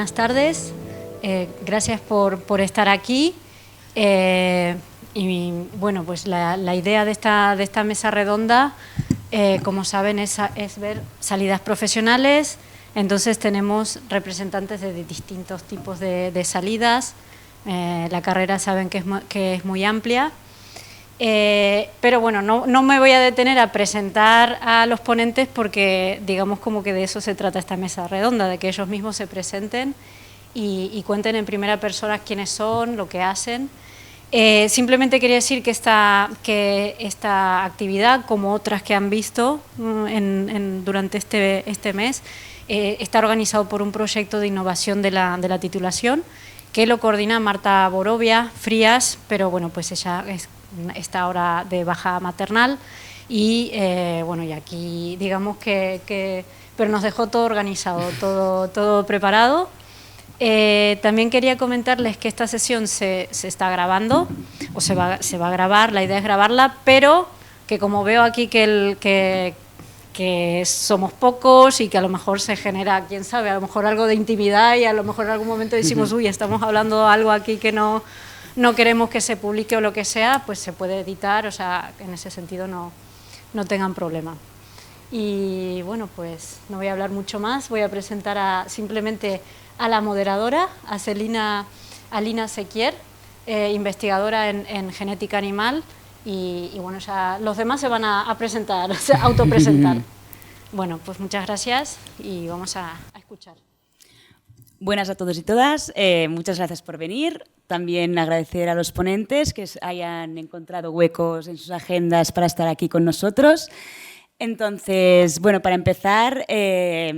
buenas tardes. Gracias por estar aquí. Y bueno, pues la idea de esta mesa redonda, como saben, es ver salidas profesionales. Entonces tenemos representantes de distintos tipos de salidas. La carrera saben que es muy amplia. Pero bueno, no me voy a detener a presentar a los ponentes porque digamos como que de eso se trata esta mesa redonda, de que ellos mismos se presenten y cuenten en primera persona quiénes son, lo que hacen. Simplemente quería decir que esta actividad, como otras que han visto durante este mes, está organizado por un proyecto de innovación de la titulación, que lo coordina Marta Borovia Frías, pero bueno, pues ella está ahora de baja maternal y bueno, y aquí digamos pero nos dejó todo organizado, todo preparado. También quería comentarles que esta sesión se está grabando, o se va a grabar, la idea es grabarla, pero que como veo aquí que somos pocos y que a lo mejor se genera, quién sabe, a lo mejor algo de intimidad y a lo mejor en algún momento decimos, uy, estamos hablando algo aquí que no queremos que se publique o lo que sea, pues se puede editar, o sea, en ese sentido no tengan problema. Y bueno, pues no voy a hablar mucho más, voy a presentar simplemente a la moderadora, a Alina Sequier, investigadora en genética animal, y bueno, ya los demás se van a presentar, o sea, autopresentar. Bueno, pues muchas gracias y vamos a escuchar. Buenas a todos y todas, muchas gracias por venir. También agradecer a los ponentes que hayan encontrado huecos en sus agendas para estar aquí con nosotros. Entonces, bueno, para empezar, a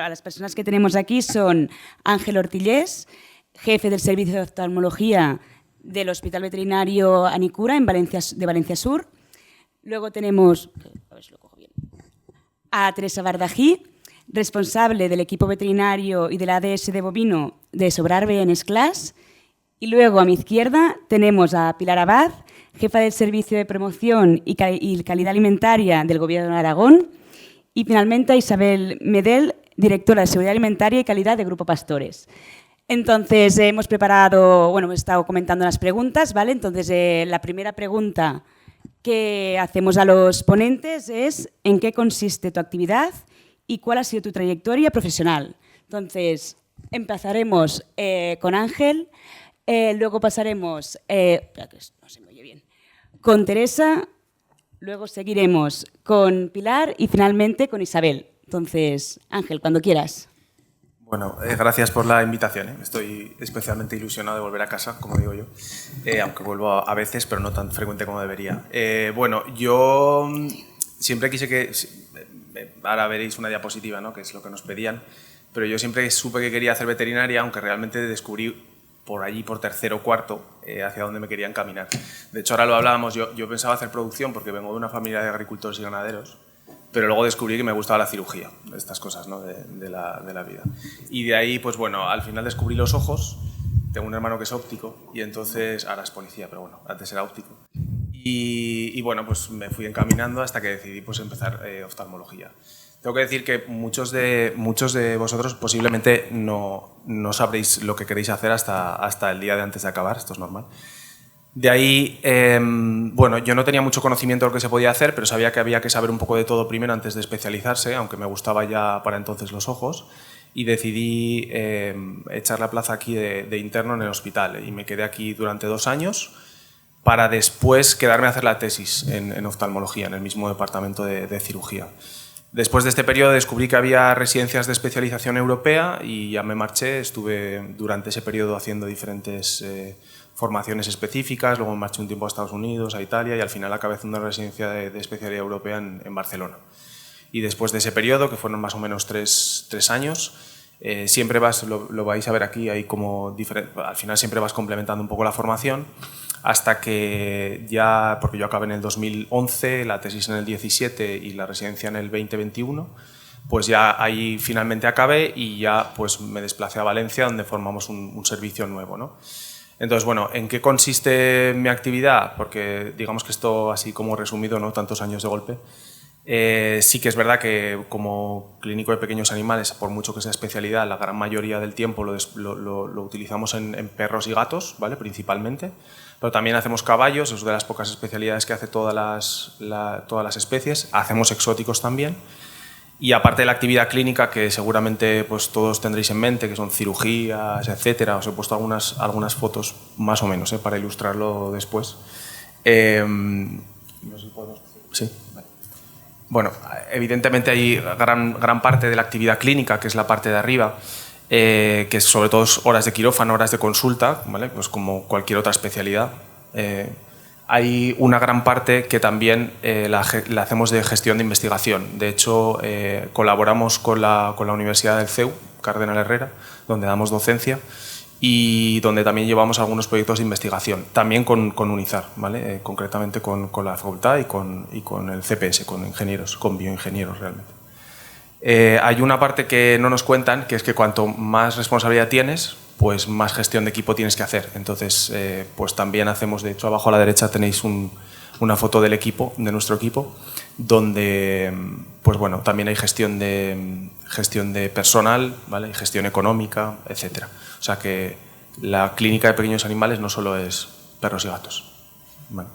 las personas que tenemos aquí son Ángel Ortillés, jefe del Servicio de Oftalmología del Hospital Veterinario Anicura de Valencia Sur. Luego tenemos a Teresa Bardají, responsable del equipo veterinario y del ADS de bovino de Sobrarbe en Esclás. Y luego a mi izquierda tenemos a Pilar Abad, jefa del Servicio de Promoción y Calidad Alimentaria del Gobierno de Aragón. Y finalmente a Isabel Medel, directora de Seguridad Alimentaria y Calidad de Grupo Pastores. Entonces, hemos estado comentando las preguntas, ¿vale? Entonces, la primera pregunta que hacemos a los ponentes es ¿en qué consiste tu actividad y cuál ha sido tu trayectoria profesional? Entonces, empezaremos con Ángel, luego pasaremos no se me oye bien, con Teresa, luego seguiremos con Pilar y finalmente con Isabel. Entonces, Ángel, cuando quieras. Bueno, gracias por la invitación. Estoy especialmente ilusionado de volver a casa, como digo yo, aunque vuelvo a veces, pero no tan frecuente como debería. Bueno, yo siempre quise que... Ahora veréis una diapositiva, ¿no?, que es lo que nos pedían, pero yo siempre supe que quería hacer veterinaria, aunque realmente descubrí por allí, por tercero o cuarto, hacia dónde me quería encaminar. De hecho, ahora lo hablábamos, yo pensaba hacer producción porque vengo de una familia de agricultores y ganaderos, pero luego descubrí que me gustaba la cirugía, estas cosas, ¿no?, de la vida. Y de ahí, pues bueno, al final descubrí los ojos. Tengo un hermano que es óptico y entonces, ahora es policía, pero bueno, antes era óptico. Y bueno, pues me fui encaminando hasta que decidí pues empezar oftalmología. Tengo que decir que muchos de vosotros posiblemente no sabréis lo que queréis hacer hasta el día de antes de acabar, esto es normal. De ahí, bueno, yo no tenía mucho conocimiento de lo que se podía hacer, pero sabía que había que saber un poco de todo primero antes de especializarse, aunque me gustaba ya para entonces los ojos, y decidí echar la plaza aquí de interno en el hospital, y me quedé aquí durante 2 años para después quedarme a hacer la tesis en oftalmología, en el mismo departamento de cirugía. Después de este periodo descubrí que había residencias de especialización europea y ya me marché. Estuve durante ese periodo haciendo diferentes formaciones específicas, luego me marché un tiempo a Estados Unidos, a Italia y al final acabé haciendo una residencia de especialidad europea en Barcelona. Y después de ese periodo, que fueron más o menos 3 años, siempre lo vais a ver aquí, hay como al final siempre vas complementando un poco la formación hasta que ya, porque yo acabé en el 2011, la tesis en el 17 y la residencia en el 2021, pues ya ahí finalmente acabé y ya pues me desplacé a Valencia donde formamos un servicio nuevo, ¿no? Entonces, bueno, ¿en qué consiste mi actividad? Porque digamos que esto así como resumido, ¿no?, tantos años de golpe. Sí que es verdad que como clínico de pequeños animales, por mucho que sea especialidad, la gran mayoría del tiempo lo utilizamos en perros y gatos, ¿vale? Principalmente, pero también hacemos caballos, es de las pocas especialidades que hace todas las especies, hacemos exóticos también. Y aparte de la actividad clínica, que seguramente pues, todos tendréis en mente, que son cirugías, etcétera, os he puesto algunas fotos más o menos para ilustrarlo después. No sé si podemos... Sí. Bueno, evidentemente hay gran parte de la actividad clínica, que es la parte de arriba, que sobre todo es horas de quirófano, horas de consulta, ¿vale? Pues como cualquier otra especialidad. Hay una gran parte que también la hacemos de gestión de investigación. De hecho, colaboramos con la Universidad del CEU, Cardenal Herrera, donde damos docencia y donde también llevamos algunos proyectos de investigación, también con UNIZAR, ¿vale? Concretamente con la facultad y con el CPS, con ingenieros, con bioingenieros realmente. Hay una parte que no nos cuentan, que es que cuanto más responsabilidad tienes, pues más gestión de equipo tienes que hacer. Entonces, pues también hacemos, de hecho, abajo a la derecha tenéis una foto del equipo, de nuestro equipo, donde pues bueno, también hay gestión de personal, ¿vale? Y gestión económica, etcétera. O sea que la clínica de pequeños animales no solo es perros y gatos. Bueno.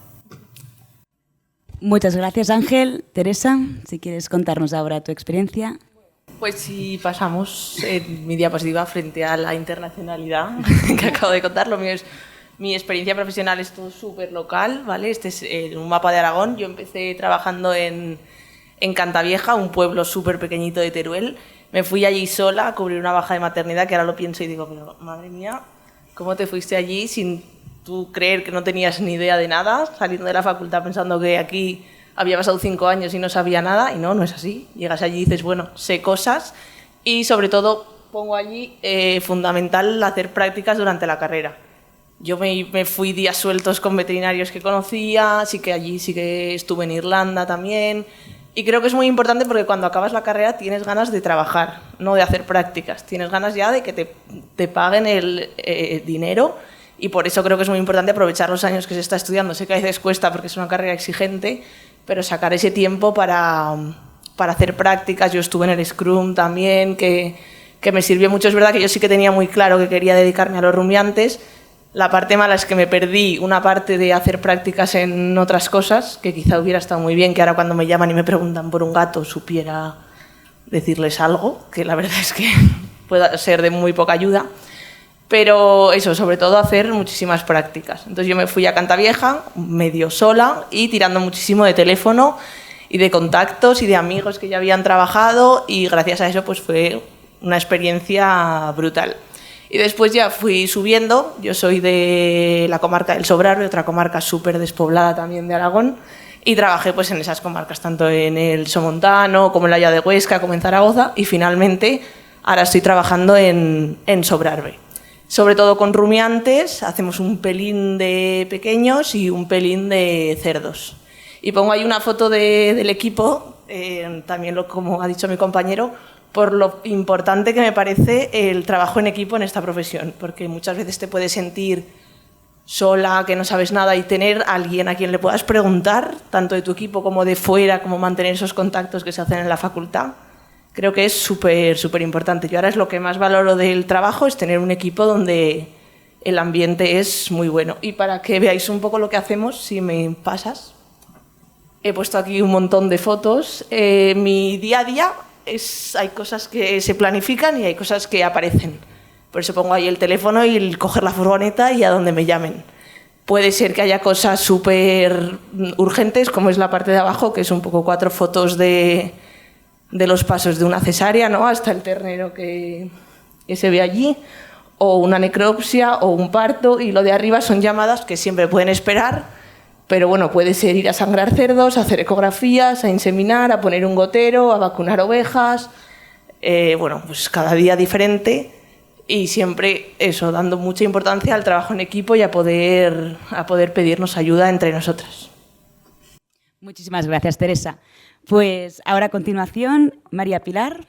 Muchas gracias, Ángel. Teresa, si quieres contarnos ahora tu experiencia. Pues si pasamos en mi diapositiva frente a la internacionalidad que acabo de contar, lo mío es mi experiencia profesional, es todo súper local, ¿vale? Este es un mapa de Aragón. Yo empecé trabajando en Cantavieja, un pueblo súper pequeñito de Teruel. Me fui allí sola a cubrir una baja de maternidad, que ahora lo pienso y digo, pero madre mía, ¿cómo te fuiste allí sin tú creer que no tenías ni idea de nada, saliendo de la facultad pensando que aquí había pasado 5 años y no sabía nada? Y no es así. Llegas allí y dices, bueno, sé cosas, y sobre todo pongo allí fundamental hacer prácticas durante la carrera. Yo me fui días sueltos con veterinarios que conocía, sí que estuve en Irlanda también, y creo que es muy importante porque cuando acabas la carrera tienes ganas de trabajar, no de hacer prácticas, tienes ganas ya de que te paguen el dinero, y por eso creo que es muy importante aprovechar los años que se está estudiando. Sé que a veces cuesta porque es una carrera exigente, pero sacar ese tiempo para hacer prácticas. Yo estuve en el Scrum también, que me sirvió mucho. Es verdad que yo sí que tenía muy claro que quería dedicarme a los rumiantes. La parte mala es que me perdí una parte de hacer prácticas en otras cosas, que quizá hubiera estado muy bien, que ahora cuando me llaman y me preguntan por un gato supiera decirles algo, que la verdad es que pueda ser de muy poca ayuda. Pero eso, sobre todo hacer muchísimas prácticas. Entonces yo me fui a Cantavieja, medio sola, y tirando muchísimo de teléfono y de contactos y de amigos que ya habían trabajado, y gracias a eso pues fue una experiencia brutal. Y después ya fui subiendo. Yo soy de la comarca del Sobrarbe, otra comarca súper despoblada también de Aragón, y trabajé pues en esas comarcas, tanto en el Somontano como en la Hoya de Huesca, como en Zaragoza, y finalmente ahora estoy trabajando en Sobrarbe. Sobre todo con rumiantes, hacemos un pelín de pequeños y un pelín de cerdos. Y pongo ahí una foto del equipo, también como ha dicho mi compañero, por lo importante que me parece el trabajo en equipo en esta profesión, porque muchas veces te puedes sentir sola, que no sabes nada, y tener a alguien a quien le puedas preguntar, tanto de tu equipo como de fuera, como mantener esos contactos que se hacen en la facultad, creo que es súper importante. Yo ahora es lo que más valoro del trabajo, es tener un equipo donde el ambiente es muy bueno. Y para que veáis un poco lo que hacemos, si me pasas, he puesto aquí un montón de fotos. Mi día a día hay cosas que se planifican y hay cosas que aparecen. Por eso pongo ahí el teléfono y el coger la furgoneta y a donde me llamen. Puede ser que haya cosas súper urgentes, como es la parte de abajo, que es un poco 4 fotos de los pasos de una cesárea, ¿no? Hasta el ternero que se ve allí, o una necropsia o un parto, y lo de arriba son llamadas que siempre pueden esperar, pero bueno, puede ser ir a sangrar cerdos, a hacer ecografías, a inseminar, a poner un gotero, a vacunar ovejas, bueno, pues cada día diferente, y siempre eso, dando mucha importancia al trabajo en equipo y a poder pedirnos ayuda entre nosotras. Muchísimas gracias, Teresa. Pues ahora a continuación, María Pilar.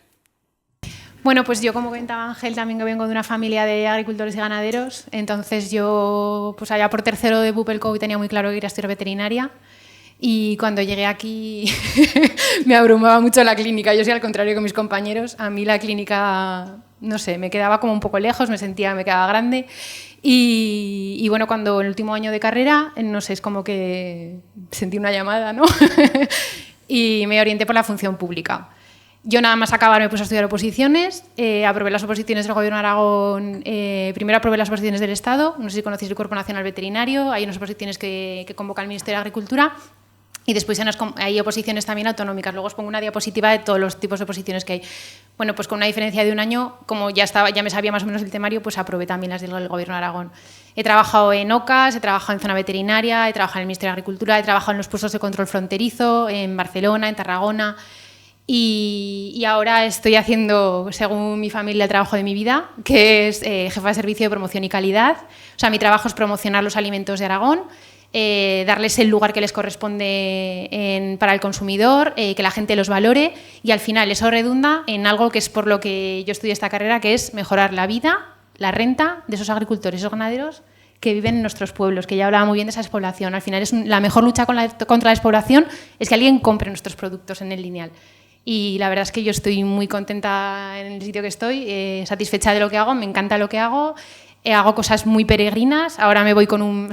Bueno, pues yo, como comentaba Ángel, también que vengo de una familia de agricultores y ganaderos. Entonces yo, pues allá por tercero de Pupel-COVID tenía muy claro que quería estudiar veterinaria. Y cuando llegué aquí me abrumaba mucho la clínica. Yo soy al contrario que mis compañeros. A mí la clínica, no sé, me quedaba como un poco lejos, me quedaba grande. Y bueno, cuando el último año de carrera, no sé, es como que sentí una llamada, ¿no? Y me orienté por la función pública. Yo nada más acabar me puse a estudiar oposiciones, aprobé las oposiciones del Gobierno de Aragón, primero aprobé las oposiciones del Estado, no sé si conocéis el Cuerpo Nacional Veterinario, hay unas oposiciones que convoca el Ministerio de Agricultura, y después hay oposiciones también autonómicas. Luego os pongo una diapositiva de todos los tipos de oposiciones que hay. Bueno, pues con una diferencia de un año, como ya me sabía más o menos el temario, pues aprobé también las del Gobierno de Aragón. He trabajado en OCAS, he trabajado en zona veterinaria, he trabajado en el Ministerio de Agricultura, he trabajado en los puestos de control fronterizo, en Barcelona, en Tarragona, y ahora estoy haciendo, según mi familia, el trabajo de mi vida, que es jefa de servicio de promoción y calidad. O sea, mi trabajo es promocionar los alimentos de Aragón, darles el lugar que les corresponde para el consumidor, que la gente los valore, y al final eso redunda en algo que es por lo que yo estudié esta carrera, que es mejorar la vida, la renta de esos agricultores, esos ganaderos que viven en nuestros pueblos, que ya hablaba muy bien de esa despoblación. Al final la mejor lucha contra la despoblación es que alguien compre nuestros productos en el lineal. Y la verdad es que yo estoy muy contenta en el sitio que estoy, satisfecha de lo que hago, me encanta lo que hago. Hago cosas muy peregrinas, ahora me voy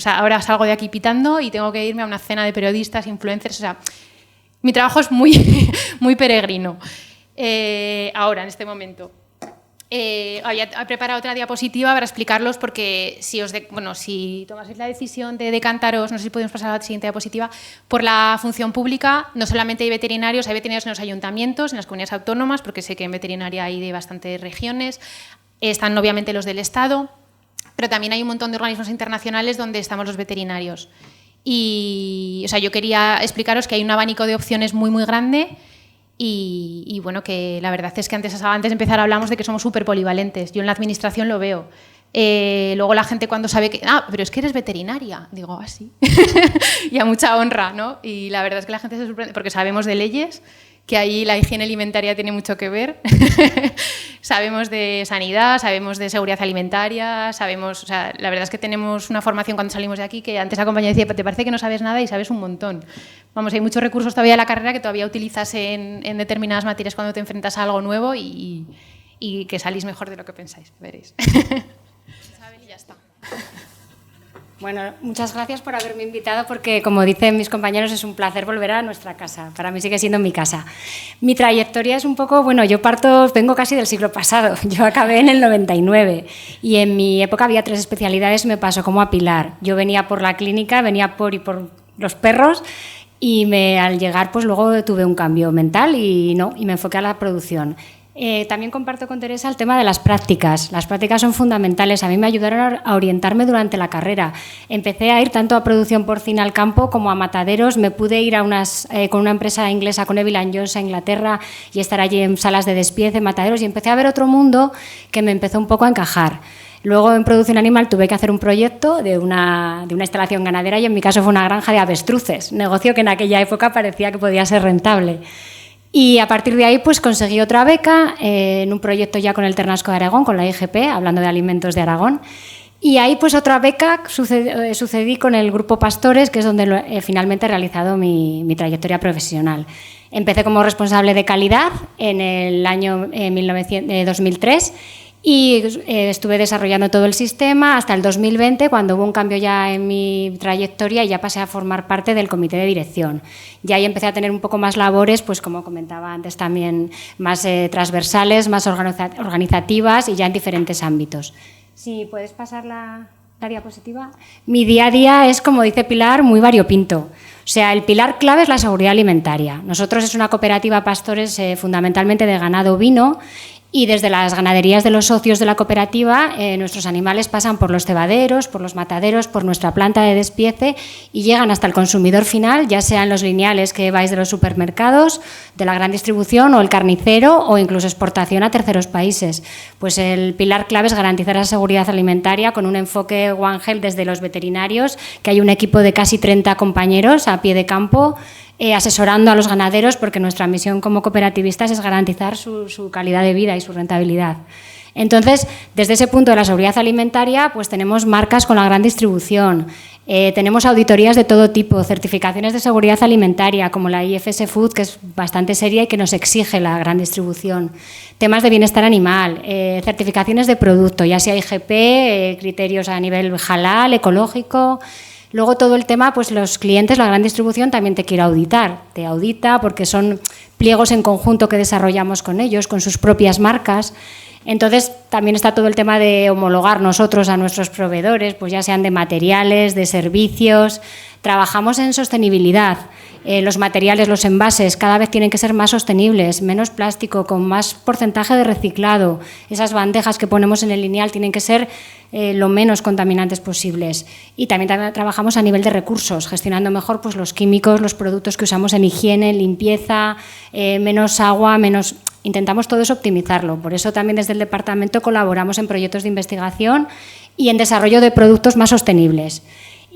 ahora salgo de aquí pitando y tengo que irme a una cena de periodistas, influencers, o sea, mi trabajo es muy, muy peregrino. Ahora, en este momento. Había preparado otra diapositiva para explicarlos porque si tomaseis la decisión de decantaros, no sé si podemos pasar a la siguiente diapositiva, por la función pública, no solamente hay veterinarios en los ayuntamientos, en las comunidades autónomas, porque sé que en veterinaria hay de bastantes regiones, están obviamente los del Estado, pero también hay un montón de organismos internacionales donde estamos los veterinarios. Y, o sea, yo quería explicaros que hay un abanico de opciones muy, muy grande y bueno, que la verdad es que antes de empezar hablamos de que somos súper polivalentes. Yo en la administración lo veo. Luego la gente cuando sabe que, pero es que eres veterinaria, digo, sí. Y a mucha honra, ¿no? Y la verdad es que la gente se sorprende porque sabemos de leyes, que ahí la higiene alimentaria tiene mucho que ver. Sabemos de sanidad, sabemos de seguridad alimentaria, o sea, la verdad es que tenemos una formación cuando salimos de aquí que antes la compañera decía, te parece que no sabes nada y sabes un montón. Vamos, hay muchos recursos todavía de la carrera que todavía utilizas en determinadas materias cuando te enfrentas a algo nuevo y que salís mejor de lo que pensáis, veréis. Isabel, y ya está. Bueno, muchas gracias por haberme invitado porque, como dicen mis compañeros, es un placer volver a nuestra casa. Para mí sigue siendo mi casa. Mi trayectoria es un poco, vengo casi del siglo pasado. Yo acabé en el 99 y en mi época había 3 especialidades, me pasó como a Pilar. Yo venía por la clínica, venía por los perros y al llegar pues luego tuve un cambio mental y me enfoqué a la producción. También comparto con Teresa el tema de las prácticas. Las prácticas son fundamentales. A mí me ayudaron a orientarme durante la carrera. Empecé a ir tanto a producción porcina al campo como a mataderos. Me pude ir con una empresa inglesa, con Evil & Jones, a Inglaterra y estar allí en salas de despiece, mataderos, y empecé a ver otro mundo que me empezó un poco a encajar. Luego, en producción animal, tuve que hacer un proyecto de una instalación ganadera y en mi caso fue una granja de avestruces, negocio que en aquella época parecía que podía ser rentable. Y a partir de ahí pues conseguí otra beca en un proyecto ya con el Ternasco de Aragón, con la IGP, hablando de alimentos de Aragón. Y ahí pues otra beca sucedí con el Grupo Pastores, que es donde finalmente he realizado mi trayectoria profesional. Empecé como responsable de calidad en el año 2003 y estuve desarrollando todo el sistema hasta el 2020, cuando hubo un cambio ya en mi trayectoria y ya pasé a formar parte del comité de dirección. Y ahí empecé a tener un poco más labores, pues como comentaba antes también, más transversales, más organizativas y ya en diferentes ámbitos. Si puedes pasar la diapositiva. Mi día a día es, como dice Pilar, muy variopinto. O sea, el pilar clave es la seguridad alimentaria. Nosotros es una cooperativa pastores fundamentalmente de ganado ovino. Y desde las ganaderías de los socios de la cooperativa, nuestros animales pasan por los cebaderos, por los mataderos, por nuestra planta de despiece y llegan hasta el consumidor final, ya sean los lineales que vais de los supermercados, de la gran distribución o el carnicero o incluso exportación a terceros países. Pues el pilar clave es garantizar la seguridad alimentaria con un enfoque One Health desde los veterinarios, que hay un equipo de casi 30 compañeros a pie de campo, asesorando a los ganaderos, porque nuestra misión como cooperativistas es garantizar su calidad de vida y su rentabilidad. Entonces, desde ese punto de la seguridad alimentaria, pues tenemos marcas con la gran distribución, tenemos auditorías de todo tipo, certificaciones de seguridad alimentaria, como la IFS Food, que es bastante seria y que nos exige la gran distribución, temas de bienestar animal, certificaciones de producto, ya sea IGP, criterios a nivel halal, ecológico. Luego todo el tema, pues los clientes, la gran distribución también te quiere auditar, te audita porque son pliegos en conjunto que desarrollamos con ellos, con sus propias marcas. Entonces también está todo el tema de homologar nosotros a nuestros proveedores, pues ya sean de materiales, de servicios. Trabajamos en sostenibilidad. Los materiales, los envases, cada vez tienen que ser más sostenibles, menos plástico, con más porcentaje de reciclado. Esas bandejas que ponemos en el lineal tienen que ser lo menos contaminantes posibles. Y también trabajamos a nivel de recursos, gestionando mejor pues, los químicos, los productos que usamos en higiene, limpieza, menos agua, menos... Intentamos todo eso optimizarlo. Por eso también desde el departamento colaboramos en proyectos de investigación y en desarrollo de productos más sostenibles.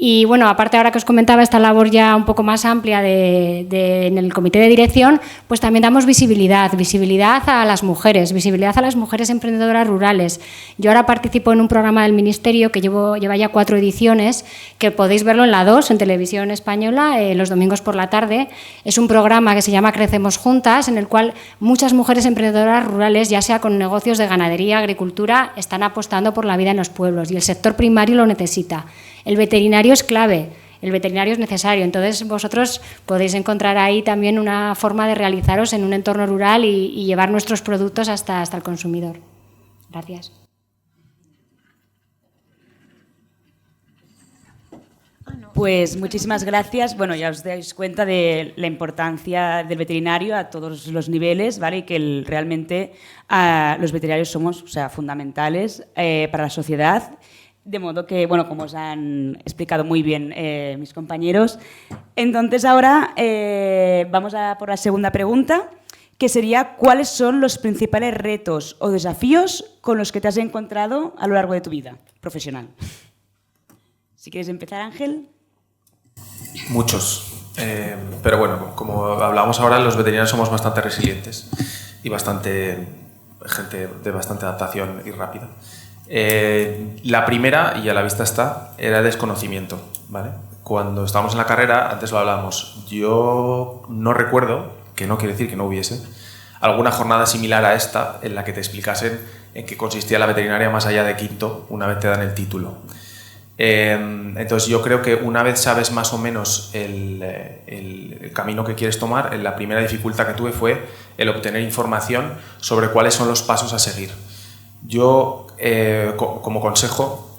Y bueno, aparte ahora que os comentaba esta labor ya un poco más amplia en el comité de dirección, pues también damos visibilidad a las mujeres emprendedoras rurales. Yo ahora participo en un programa del Ministerio que lleva ya 4 ediciones, que podéis verlo en la 2, en Televisión Española, los domingos por la tarde. Es un programa que se llama Crecemos Juntas, en el cual muchas mujeres emprendedoras rurales, ya sea con negocios de ganadería, agricultura, están apostando por la vida en los pueblos y el sector primario lo necesita. El veterinario es clave, el veterinario es necesario, entonces vosotros podéis encontrar ahí también una forma de realizaros en un entorno rural y llevar nuestros productos hasta el consumidor. Gracias. Pues muchísimas gracias. Bueno, ya os dais cuenta de la importancia del veterinario a todos los niveles, ¿vale? Y que realmente los veterinarios somos, fundamentales para la sociedad. De modo que, bueno, como os han explicado muy bien mis compañeros, entonces ahora vamos a por la segunda pregunta, que sería ¿cuáles son los principales retos o desafíos con los que te has encontrado a lo largo de tu vida profesional? Si quieres empezar, Ángel. Muchos, pero bueno, como hablamos ahora, los veterinarios somos bastante resilientes y gente de bastante adaptación y rápida. La primera, y a la vista está, era desconocimiento, ¿vale? Cuando estábamos en la carrera, antes lo hablábamos, yo no recuerdo, que no quiere decir que no hubiese, alguna jornada similar a esta en la que te explicasen en qué consistía la veterinaria más allá de quinto, una vez te dan el título. Entonces yo creo que una vez sabes más o menos el camino que quieres tomar, la primera dificultad que tuve fue el obtener información sobre cuáles son los pasos a seguir. Yo, como consejo,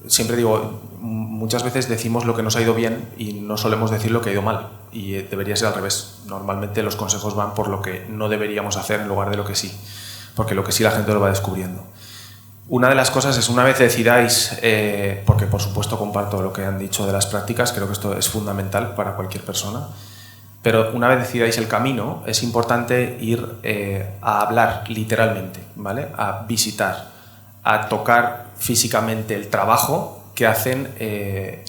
siempre digo, muchas veces decimos lo que nos ha ido bien y no solemos decir lo que ha ido mal, y debería ser al revés. Normalmente los consejos van por lo que no deberíamos hacer en lugar de lo que sí, porque lo que sí la gente lo va descubriendo. Una de las cosas es, una vez decidáis, porque por supuesto comparto lo que han dicho de las prácticas, creo que esto es fundamental para cualquier persona, pero una vez decidáis el camino, es importante ir a hablar literalmente, ¿vale? A visitar, a tocar físicamente el trabajo que hacen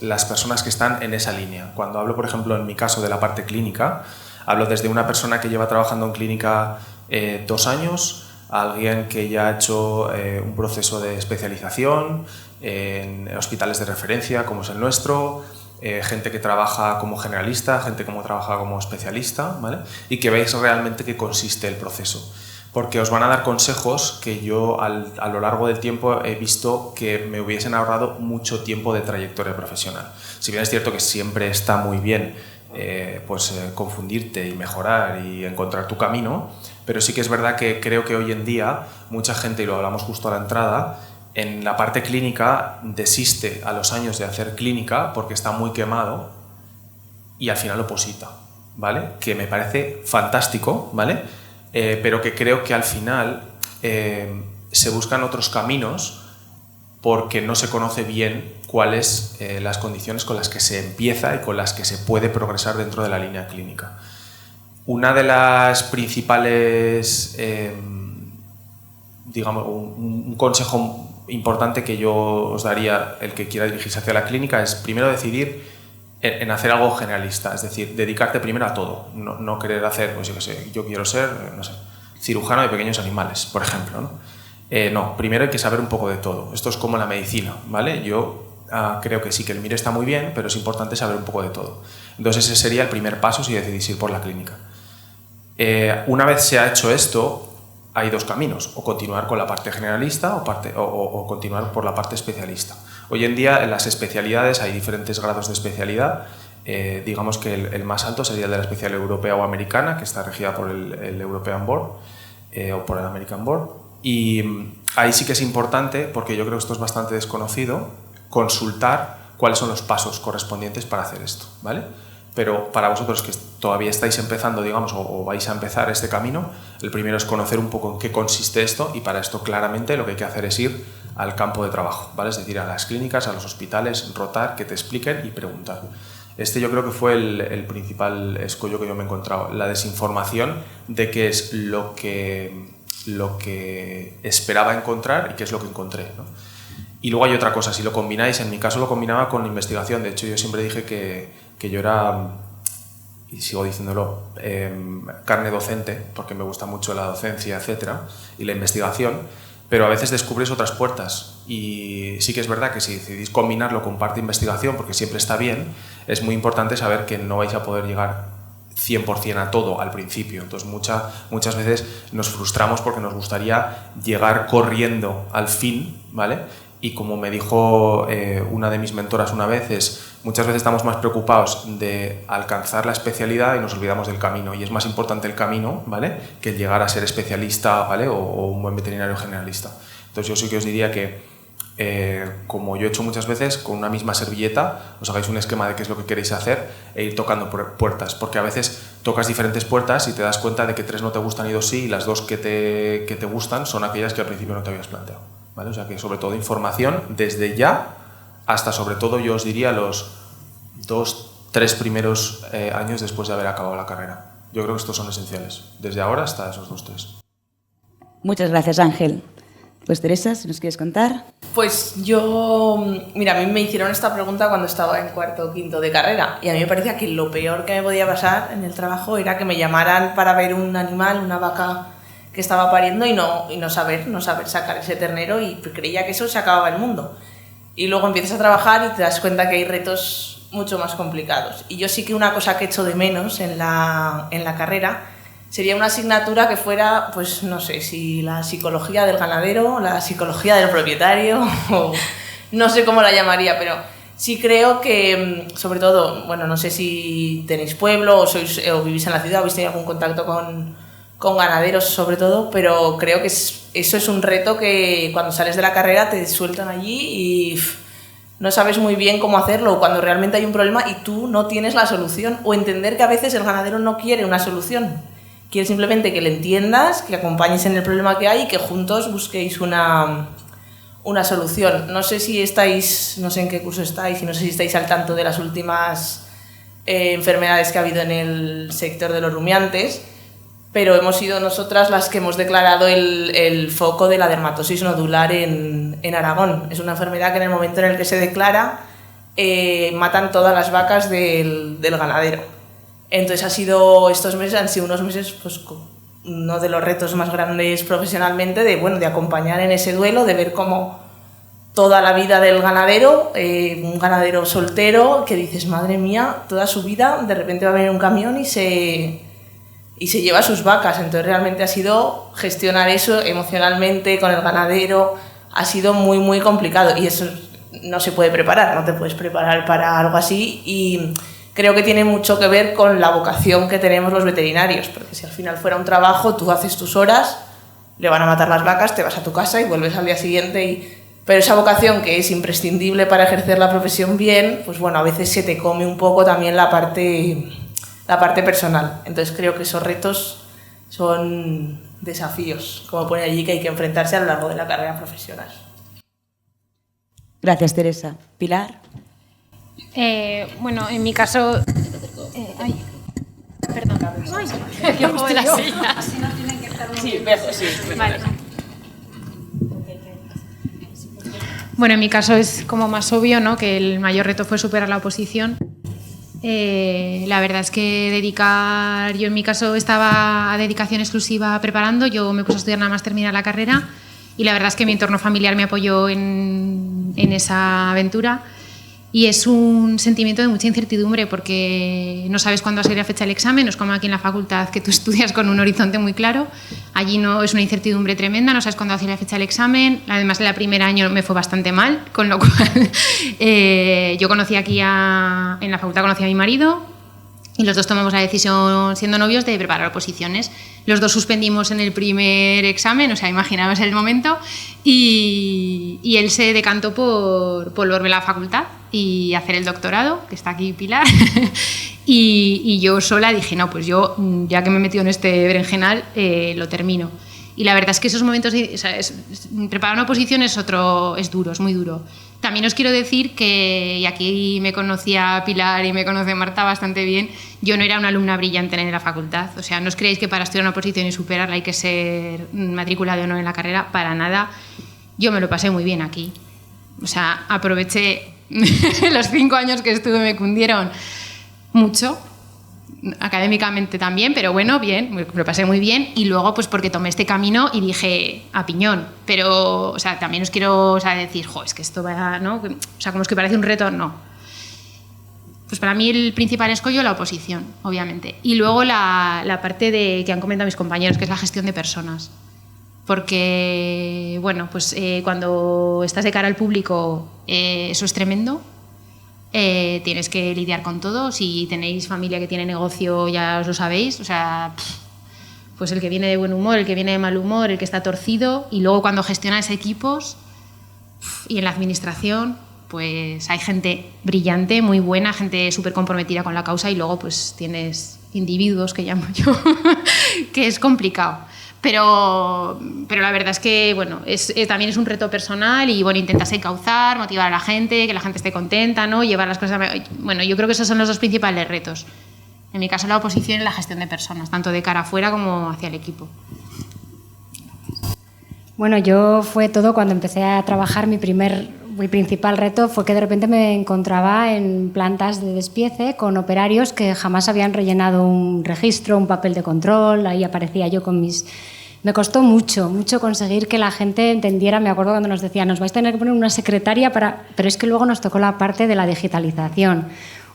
las personas que están en esa línea. Cuando hablo, por ejemplo, en mi caso de la parte clínica, hablo desde una persona que lleva trabajando en clínica 2 años, a alguien que ya ha hecho un proceso de especialización en hospitales de referencia, como es el nuestro, gente que trabaja como generalista, gente que trabaja como especialista, ¿vale? Y que veáis realmente qué consiste el proceso. Porque os van a dar consejos que yo a lo largo del tiempo he visto que me hubiesen ahorrado mucho tiempo de trayectoria profesional. Si bien es cierto que siempre está muy bien confundirte y mejorar y encontrar tu camino, pero sí que es verdad que creo que hoy en día mucha gente, y lo hablamos justo a la entrada, en la parte clínica desiste a los años de hacer clínica porque está muy quemado y al final oposita, ¿vale? Que me parece fantástico, ¿vale? Pero que creo que al final se buscan otros caminos porque no se conoce bien cuáles las condiciones con las que se empieza y con las que se puede progresar dentro de la línea clínica. Una de las principales, un consejo importante que yo os daría, el que quiera dirigirse hacia la clínica, es primero decidir en hacer algo generalista, es decir, dedicarte primero a todo, no querer hacer, pues yo quiero ser, cirujano de pequeños animales, por ejemplo, ¿no? No, primero hay que saber un poco de todo. Esto es como la medicina, ¿vale? Yo creo que sí, que el MIR está muy bien, pero es importante saber un poco de todo. Entonces ese sería el primer paso si decidís ir por la clínica. Una vez se ha hecho esto, hay dos caminos, o continuar con la parte generalista o continuar por la parte especialista. Hoy en día en las especialidades hay diferentes grados de especialidad. Digamos que el más alto sería el de la especialidad europea o americana, que está regida por el European Board o por el American Board. Y ahí sí que es importante, porque yo creo que esto es bastante desconocido, consultar cuáles son los pasos correspondientes para hacer esto, ¿vale? Pero para vosotros que todavía estáis empezando, digamos, o vais a empezar este camino, el primero es conocer un poco en qué consiste esto, y para esto claramente lo que hay que hacer es ir al campo de trabajo, ¿vale? Es decir, a las clínicas, a los hospitales, rotar, que te expliquen y preguntar. Yo creo que fue el principal escollo que yo me he encontrado, la desinformación de qué es lo que esperaba encontrar y qué es lo que encontré, ¿no? Y luego hay otra cosa, si lo combináis, en mi caso lo combinaba con investigación. De hecho, yo siempre dije que yo era, y sigo diciéndolo, carne docente, porque me gusta mucho la docencia, etcétera, y la investigación, pero a veces descubres otras puertas. Y sí que es verdad que si decidís combinarlo con parte de investigación, porque siempre está bien, es muy importante saber que no vais a poder llegar 100% a todo al principio. Entonces muchas veces nos frustramos porque nos gustaría llegar corriendo al fin, ¿vale? Y como me dijo una de mis mentoras una vez, muchas veces estamos más preocupados de alcanzar la especialidad y nos olvidamos del camino. Y es más importante el camino, ¿vale?, que el llegar a ser especialista, ¿vale?, o un buen veterinario generalista. Entonces yo sí que os diría que, como yo he hecho muchas veces, con una misma servilleta os hagáis un esquema de qué es lo que queréis hacer e ir tocando puertas, porque a veces tocas diferentes puertas y te das cuenta de que 3 no te gustan y 2 sí, y las 2 que te gustan son aquellas que al principio no te habías planteado, ¿vale? O sea que sobre todo información desde ya hasta, sobre todo, yo os diría los 2-3 primeros años después de haber acabado la carrera. Yo creo que estos son esenciales, desde ahora hasta esos 2-3. Muchas gracias, Ángel. Pues Teresa, si nos quieres contar. Pues yo, mira, a mí me hicieron esta pregunta cuando estaba en 4º o 5º de carrera, y a mí me parecía que lo peor que me podía pasar en el trabajo era que me llamaran para ver un animal, una vaca que estaba pariendo, y no saber sacar ese ternero, y creía que eso se acababa el mundo. Y luego empiezas a trabajar y te das cuenta que hay retos mucho más complicados. Y yo sí que una cosa que echo de menos en la carrera sería una asignatura que fuera, pues no sé, si la psicología del ganadero, la psicología del propietario, o no sé cómo la llamaría, pero sí creo que, sobre todo, bueno, no sé si tenéis pueblo o vivís en la ciudad o habéis tenido algún contacto con ganaderos, sobre todo, pero creo que eso es un reto que cuando sales de la carrera te sueltan allí y no sabes muy bien cómo hacerlo, cuando realmente hay un problema y tú no tienes la solución, o entender que a veces el ganadero no quiere una solución. Quiere simplemente que le entiendas, que acompañes en el problema que hay y que juntos busquéis una solución. No sé si estáis, no sé en qué curso estáis y no sé si estáis al tanto de las últimas enfermedades que ha habido en el sector de los rumiantes, pero hemos sido nosotras las que hemos declarado el foco de la dermatosis nodular en Aragón. Es una enfermedad que en el momento en el que se declara matan todas las vacas del ganadero. Entonces estos meses han sido unos meses, pues, uno de los retos más grandes profesionalmente, de acompañar en ese duelo, de ver cómo toda la vida del ganadero, un ganadero soltero, que dices, madre mía, toda su vida, de repente va a venir un camión y se lleva sus vacas. Entonces realmente ha sido gestionar eso emocionalmente con el ganadero, ha sido muy, muy complicado, y eso no se puede preparar, no te puedes preparar para algo así, y creo que tiene mucho que ver con la vocación que tenemos los veterinarios, porque si al final fuera un trabajo, tú haces tus horas, le van a matar las vacas, te vas a tu casa y vuelves al día siguiente, pero esa vocación que es imprescindible para ejercer la profesión bien, pues bueno, a veces se te come un poco también la parte personal. Entonces creo que esos retos son desafíos, como pone allí, que hay que enfrentarse a lo largo de la carrera profesional. Gracias, Teresa. Pilar. Bueno, en mi caso... perdón. Ay, que muevo la silla. Sí, mejor, sí. Vale. Bueno, en mi caso es como más obvio, ¿no?, que el mayor reto fue superar la oposición. La verdad es que yo en mi caso estaba a dedicación exclusiva preparando, yo me puse a estudiar nada más terminar la carrera y la verdad es que mi entorno familiar me apoyó en esa aventura. Y es un sentimiento de mucha incertidumbre porque no sabes cuándo va a ser la fecha del examen, no es como aquí en la facultad que tú estudias con un horizonte muy claro. Allí no, es una incertidumbre tremenda, no sabes cuándo va a ser la fecha del examen. Además, el primer año me fue bastante mal, con lo cual yo conocí aquí en la facultad conocí a mi marido y los dos tomamos la decisión, siendo novios, de preparar oposiciones. Los dos suspendimos en el primer examen, o sea, imaginaos el momento, y él se decantó por volverme a la facultad y hacer el doctorado, que está aquí Pilar, y yo sola dije, no, pues yo, ya que me he metido en este berenjenal, lo termino. Y la verdad es que esos momentos, o sea, preparar una oposición es duro, es muy duro. También os quiero decir que, y aquí me conocía Pilar y me conoce Marta bastante bien, yo no era una alumna brillante en la facultad. O sea, no os creéis que para estudiar una oposición y superarla hay que ser matriculado o no en la carrera, para nada. Yo me lo pasé muy bien aquí. O sea, aproveché los 5 años que estuve, me cundieron mucho, académicamente también, pero bueno, bien, me lo pasé muy bien. Y luego, pues porque tomé este camino y dije, a piñón. Pero, o sea, también os quiero, decir, es que esto va, ¿no? O sea, como es que parece un reto, no. Pues para mí el principal escollo es la oposición, obviamente. Y luego la parte que han comentado mis compañeros, que es la gestión de personas. Porque, bueno, pues cuando estás de cara al público, eso es tremendo. Tienes que lidiar con todo. Si tenéis familia que tiene negocio, ya os lo sabéis. O sea, pues el que viene de buen humor, el que viene de mal humor, el que está torcido. Y luego cuando gestionas equipos y en la administración, pues hay gente brillante, muy buena, gente súper comprometida con la causa, y luego pues tienes individuos, que llamo yo, que es complicado. Pero la verdad es que, bueno, también es un reto personal y, bueno, intentas encauzar, motivar a la gente, que la gente esté contenta, ¿no? Llevar las cosas... Bueno, yo creo que esos son los dos principales retos. En mi caso, la oposición y la gestión de personas, tanto de cara afuera como hacia el equipo. Bueno, yo fue todo cuando empecé a trabajar. Mi principal reto fue que de repente me encontraba en plantas de despiece con operarios que jamás habían rellenado un registro, un papel de control. Ahí aparecía yo con mis... Me costó mucho conseguir que la gente entendiera. Me acuerdo cuando nos decían, nos vais a tener que poner una secretaria para... Pero es que luego nos tocó la parte de la digitalización.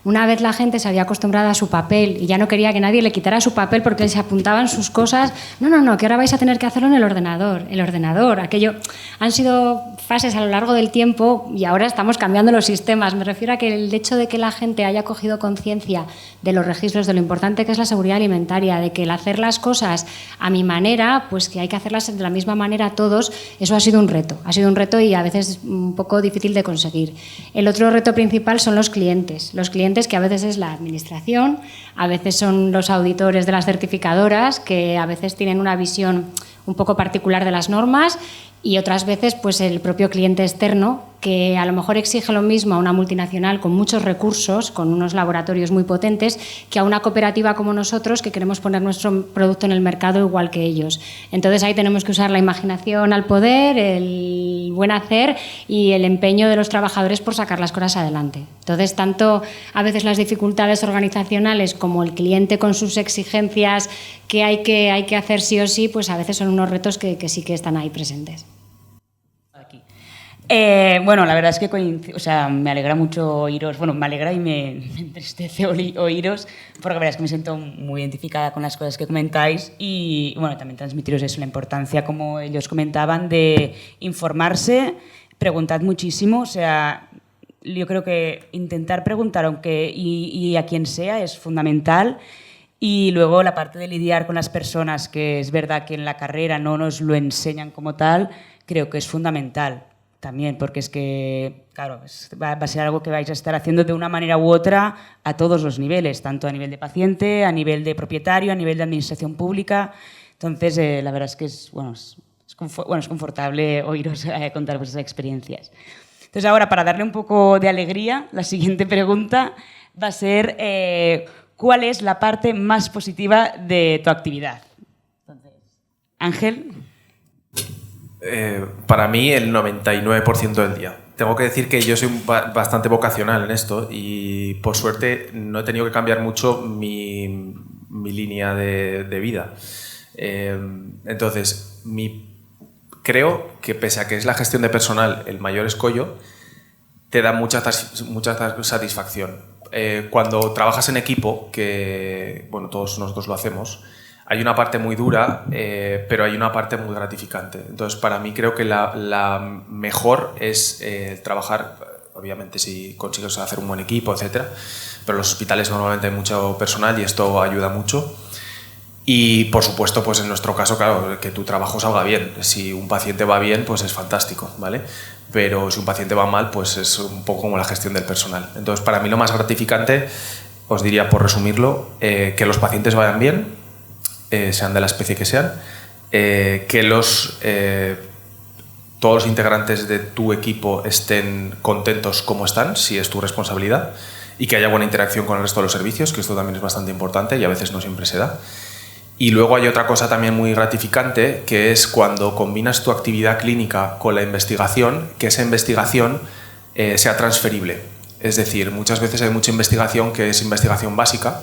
Una vez la gente se había acostumbrado a su papel y ya no quería que nadie le quitara su papel porque se apuntaban sus cosas. No, que ahora vais a tener que hacerlo en el ordenador. El ordenador, aquello... Han sido fases a lo largo del tiempo y ahora estamos cambiando los sistemas. Me refiero a que el hecho de que la gente haya cogido conciencia de los registros, de lo importante que es la seguridad alimentaria, de que el hacer las cosas a mi manera, pues que hay que hacerlas de la misma manera todos, eso ha sido un reto y a veces un poco difícil de conseguir. El otro reto principal son los clientes que a veces es la administración, a veces son los auditores de las certificadoras, que a veces tienen una visión un poco particular de las normas, y otras veces pues el propio cliente externo, que a lo mejor exige lo mismo a una multinacional con muchos recursos, con unos laboratorios muy potentes, que a una cooperativa como nosotros, que queremos poner nuestro producto en el mercado igual que ellos. Entonces ahí tenemos que usar la imaginación al poder, el buen hacer y el empeño de los trabajadores por sacar las cosas adelante. Entonces, tanto a veces las dificultades organizacionales como el cliente con sus exigencias que hay que hacer sí o sí, pues a veces son unos retos que sí que están ahí presentes. Bueno, la verdad es que me alegra mucho oíros, bueno, me alegra y me entristece oíros, porque la verdad es que me siento muy identificada con las cosas que comentáis y, bueno, también transmitiros eso, la importancia, como ellos comentaban, de informarse, preguntad muchísimo, o sea, yo creo que intentar preguntar, y a quien sea, es fundamental. Y luego la parte de lidiar con las personas, que es verdad que en la carrera no nos lo enseñan como tal, creo que es fundamental. También, porque es que, claro, va a ser algo que vais a estar haciendo de una manera u otra a todos los niveles, tanto a nivel de paciente, a nivel de propietario, a nivel de administración pública. Entonces, la verdad es que es confortable oíros contar vuestras experiencias. Entonces, ahora, para darle un poco de alegría, la siguiente pregunta va a ser ¿cuál es la parte más positiva de tu actividad? Entonces, Ángel. Para mí el 99% del día. Tengo que decir que yo soy bastante vocacional en esto y por suerte no he tenido que cambiar mucho mi línea de vida. Entonces, creo que pese a que es la gestión de personal el mayor escollo, te da mucha satisfacción. Cuando trabajas en equipo, que bueno, todos nosotros lo hacemos, hay una parte muy dura, pero hay una parte muy gratificante. Entonces, para mí creo que la mejor es trabajar, obviamente si consigues hacer un buen equipo, etc. Pero en los hospitales normalmente hay mucho personal y esto ayuda mucho. Y, por supuesto, pues en nuestro caso, claro, que tu trabajo salga bien. Si un paciente va bien, pues es fantástico, ¿vale? Pero si un paciente va mal, pues es un poco como la gestión del personal. Entonces, para mí lo más gratificante, os diría, por resumirlo, que los pacientes vayan bien, sean de la especie que sean, que todos los integrantes de tu equipo estén contentos como están, si es tu responsabilidad, y que haya buena interacción con el resto de los servicios, que esto también es bastante importante y a veces no siempre se da. Y luego hay otra cosa también muy gratificante, que es cuando combinas tu actividad clínica con la investigación, que esa investigación sea transferible. Es decir, muchas veces hay mucha investigación que es investigación básica,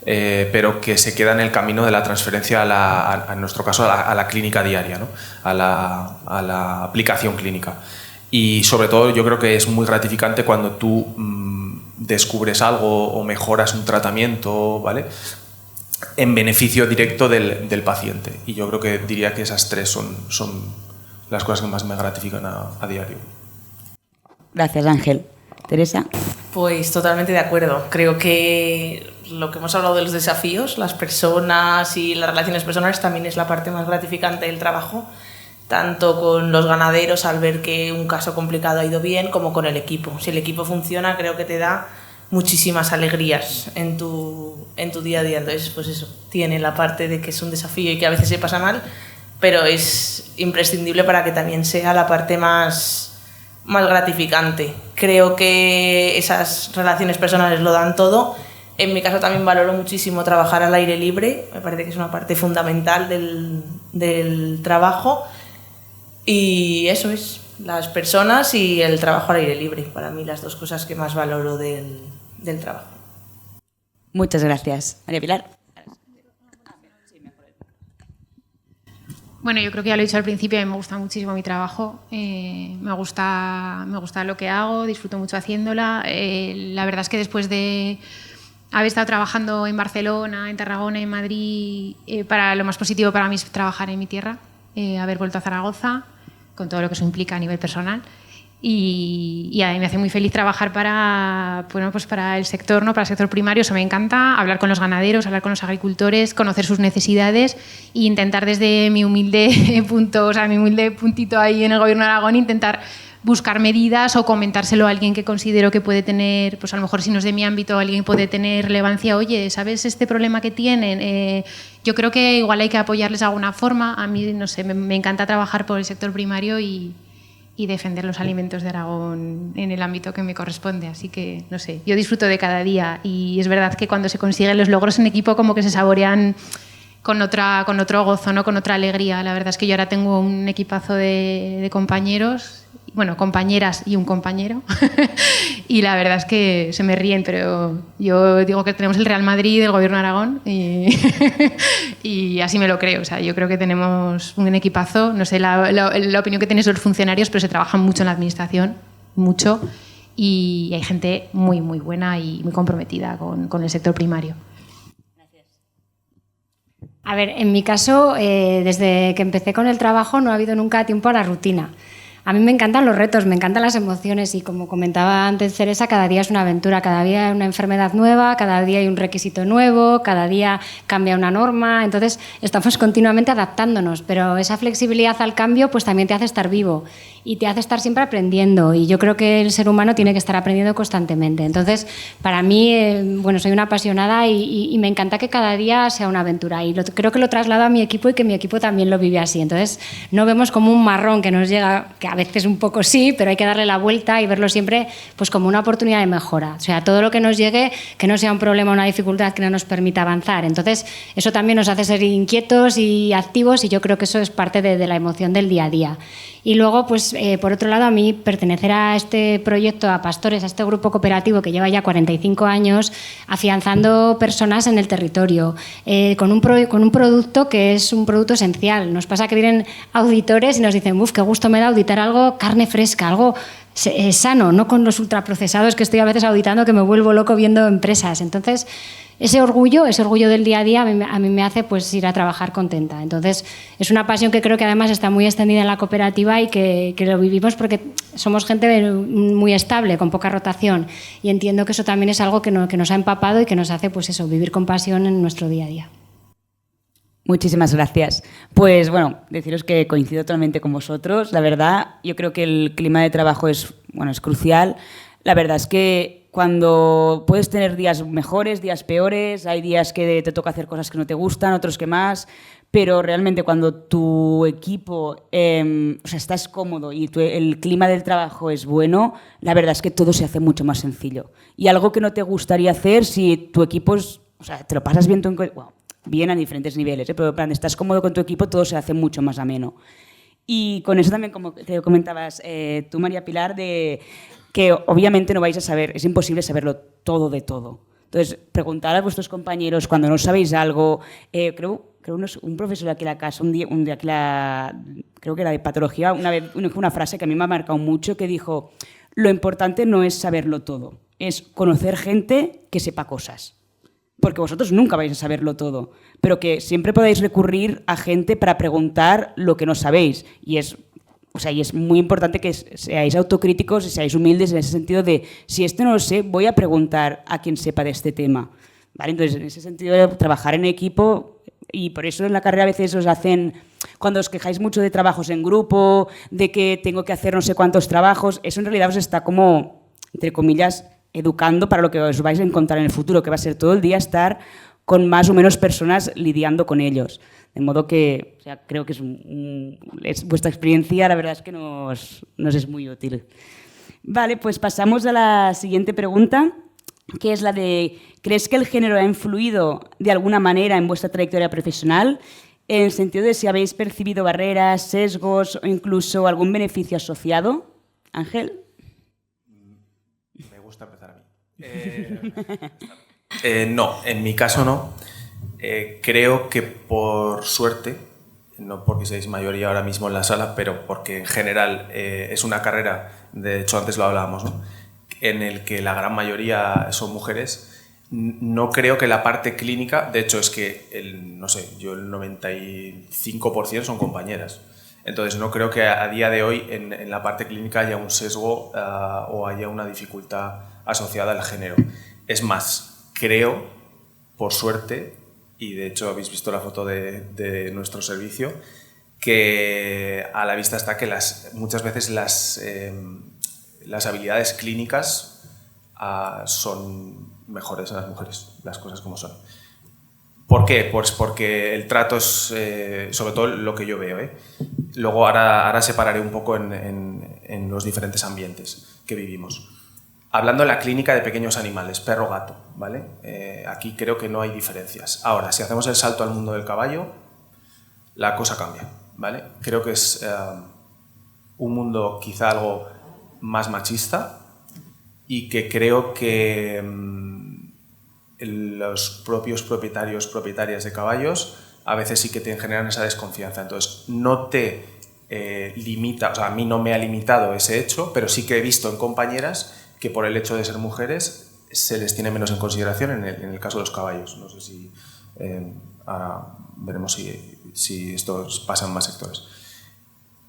pero que se queda en el camino de la transferencia, en nuestro caso, a la clínica diaria, ¿no? a la aplicación clínica. Y sobre todo yo creo que es muy gratificante cuando tú descubres algo o mejoras un tratamiento, ¿vale?, en beneficio directo del paciente. Y yo creo que diría que esas tres son las cosas que más me gratifican a diario. Gracias, Ángel. Teresa. Pues totalmente de acuerdo. Creo que lo que hemos hablado de los desafíos, las personas y las relaciones personales también es la parte más gratificante del trabajo, tanto con los ganaderos al ver que un caso complicado ha ido bien, como con el equipo. Si el equipo funciona, creo que te da muchísimas alegrías en tu día a día. Entonces, pues eso, tiene la parte de que es un desafío y que a veces se pasa mal, pero es imprescindible para que también sea la parte más gratificante. Creo que esas relaciones personales lo dan todo. En mi caso también valoro muchísimo trabajar al aire libre, me parece que es una parte fundamental del trabajo, y eso es, las personas y el trabajo al aire libre, para mí las dos cosas que más valoro del trabajo. Muchas gracias. María Pilar. Bueno, yo creo que ya lo he dicho al principio, a mí me gusta muchísimo mi trabajo, me gusta lo que hago, disfruto mucho haciéndola. La verdad es que después de haber estado trabajando en Barcelona, en Tarragona, en Madrid, para lo más positivo para mí es trabajar en mi tierra, haber vuelto a Zaragoza, con todo lo que eso implica a nivel personal. Y a mí me hace muy feliz trabajar para el sector, ¿no? Para el sector primario. Eso me encanta, hablar con los ganaderos, hablar con los agricultores, conocer sus necesidades e intentar desde mi humilde puntito ahí en el Gobierno de Aragón, intentar buscar medidas o comentárselo a alguien que considero que puede tener, pues a lo mejor si no es de mi ámbito, alguien puede tener relevancia. Oye, ¿sabes este problema que tienen? Yo creo que igual hay que apoyarles de alguna forma. A mí, no sé, me encanta trabajar por el sector primario y defender los alimentos de Aragón en el ámbito que me corresponde. Así que, no sé, yo disfruto de cada día y es verdad que cuando se consiguen los logros en equipo como que se saborean con otro gozo, ¿no? Con otra alegría. La verdad es que yo ahora tengo un equipazo de compañeros, bueno, compañeras y un compañero y la verdad es que se me ríen, pero yo digo que tenemos el Real Madrid del Gobierno de Aragón y así me lo creo. O sea, yo creo que tenemos un equipazo. No sé la opinión que tenéis los funcionarios, pero se trabaja mucho en la administración, mucho, y hay gente muy, muy buena y muy comprometida con el sector primario. A ver, en mi caso, desde que empecé con el trabajo no ha habido nunca tiempo a la rutina. A mí me encantan los retos, me encantan las emociones y como comentaba antes Teresa, cada día es una aventura, cada día hay una enfermedad nueva, cada día hay un requisito nuevo, cada día cambia una norma, entonces estamos continuamente adaptándonos, pero esa flexibilidad al cambio pues también te hace estar vivo y te hace estar siempre aprendiendo y yo creo que el ser humano tiene que estar aprendiendo constantemente. Entonces, para mí, bueno, soy una apasionada y me encanta que cada día sea una aventura y creo que lo traslado a mi equipo y que mi equipo también lo vive así. Entonces, no vemos como un marrón que nos llega, que a veces un poco sí, pero hay que darle la vuelta y verlo siempre pues como una oportunidad de mejora. O sea, todo lo que nos llegue, que no sea un problema o una dificultad que no nos permita avanzar. Entonces, eso también nos hace ser inquietos y activos y yo creo que eso es parte de la emoción del día a día. Y luego, pues por otro lado, a mí pertenecer a este proyecto, a Pastores, a este grupo cooperativo que lleva ya 45 años afianzando personas en el territorio, con un producto que es un producto esencial. Nos pasa que vienen auditores y nos dicen, uff, qué gusto me da auditar algo carne fresca, algo sano, no con los ultraprocesados que estoy a veces auditando, que me vuelvo loco viendo empresas. Entonces, ese orgullo del día a día a mí me hace pues ir a trabajar contenta. Entonces, es una pasión que creo que además está muy extendida en la cooperativa y que lo vivimos porque somos gente muy estable, con poca rotación, y entiendo que eso también es algo que nos ha empapado y que nos hace pues eso, vivir con pasión en nuestro día a día. Muchísimas gracias. Pues bueno, deciros que coincido totalmente con vosotros. La verdad, yo creo que el clima de trabajo es crucial. La verdad es que cuando puedes tener días mejores, días peores, hay días que te toca hacer cosas que no te gustan, otros que más, pero realmente cuando tu equipo estás cómodo y el clima del trabajo es bueno, la verdad es que todo se hace mucho más sencillo. Y algo que no te gustaría hacer si tu equipo te lo pasas bien bien a diferentes niveles, pero en plan, estás cómodo con tu equipo, todo se hace mucho más ameno. Y con eso también, como te comentabas tú, María Pilar, de que obviamente no vais a saber, es imposible saberlo todo de todo. Entonces, preguntad a vuestros compañeros cuando no sabéis algo. Creo un profesor de aquí en la casa, un día creo que era de patología, una vez una frase que a mí me ha marcado mucho, que dijo, lo importante no es saberlo todo, es conocer gente que sepa cosas. Porque vosotros nunca vais a saberlo todo, pero que siempre podáis recurrir a gente para preguntar lo que no sabéis. Y es muy importante que seáis autocríticos y seáis humildes en ese sentido de, si esto no lo sé, voy a preguntar a quien sepa de este tema. ¿Vale? Entonces, en ese sentido de trabajar en equipo, y por eso en la carrera a veces os hacen, cuando os quejáis mucho de trabajos en grupo, de que tengo que hacer no sé cuántos trabajos, eso en realidad os está como, entre comillas, educando para lo que os vais a encontrar en el futuro, que va a ser todo el día estar con más o menos personas lidiando con ellos. De modo que creo que vuestra experiencia, la verdad es que nos es muy útil. Vale, pues pasamos a la siguiente pregunta, que es la de, ¿crees que el género ha influido de alguna manera en vuestra trayectoria profesional? En el sentido de si habéis percibido barreras, sesgos o incluso algún beneficio asociado. Ángel. Empezar a mí. No, en mi caso no. Creo que por suerte, no porque seáis mayoría ahora mismo en la sala, pero porque en general es una carrera, de hecho antes lo hablábamos, ¿no?, en el que la gran mayoría son mujeres. No creo que la parte clínica, de hecho es que el 95% son compañeras. Entonces no creo que a día de hoy en la parte clínica haya un sesgo o haya una dificultad asociada al género. Es más, creo, por suerte, y de hecho habéis visto la foto de nuestro servicio, que a la vista está que muchas veces las habilidades clínicas son mejores en las mujeres, las cosas como son. ¿Por qué? Pues porque el trato es, sobre todo lo que yo veo, Luego ahora separaré un poco en los diferentes ambientes que vivimos. Hablando de la clínica de pequeños animales, perro-gato, ¿vale? Aquí creo que no hay diferencias. Ahora, si hacemos el salto al mundo del caballo, la cosa cambia, ¿vale? Creo que es un mundo quizá algo más machista y que creo que los propios propietarias de caballos a veces sí que te generan esa desconfianza. Entonces, no te limita, o sea, a mí no me ha limitado ese hecho, pero sí que he visto en compañeras que por el hecho de ser mujeres se les tiene menos en consideración en el caso de los caballos. No sé si ahora veremos si esto pasa en más sectores.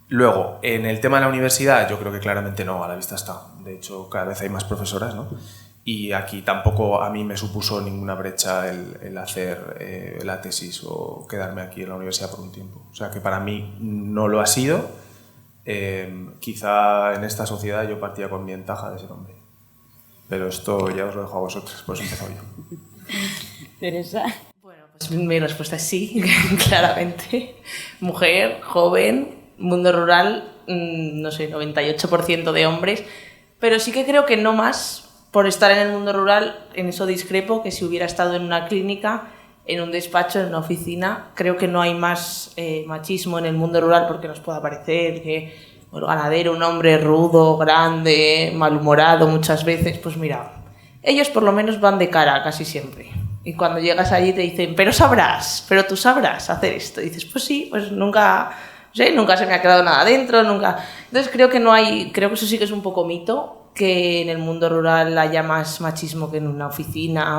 Luego, en el tema de la universidad, yo creo que claramente no, a la vista está. De hecho, cada vez hay más profesoras, ¿no? Y aquí tampoco a mí me supuso ninguna brecha el hacer la tesis o quedarme aquí en la universidad por un tiempo. O sea que para mí no lo ha sido. Quizá en esta sociedad yo partía con mi ventaja de ser hombre. Pero esto ya os lo dejo a vosotros, por eso he empezado yo. Teresa. Bueno, pues mi respuesta es sí, claramente. Mujer, joven, mundo rural, no sé, 98% de hombres. Pero sí que creo que no más. Por estar en el mundo rural, en eso discrepo, que si hubiera estado en una clínica, en un despacho, en una oficina, creo que no hay más machismo en el mundo rural porque nos pueda parecer que el ganadero, un hombre rudo, grande, malhumorado muchas veces, pues mira, ellos por lo menos van de cara casi siempre. Y cuando llegas allí te dicen, pero tú sabrás hacer esto. Y dices, pues sí, pues nunca se me ha quedado nada dentro, nunca. Entonces creo que eso sí que es un poco mito, que en el mundo rural haya más machismo que en una oficina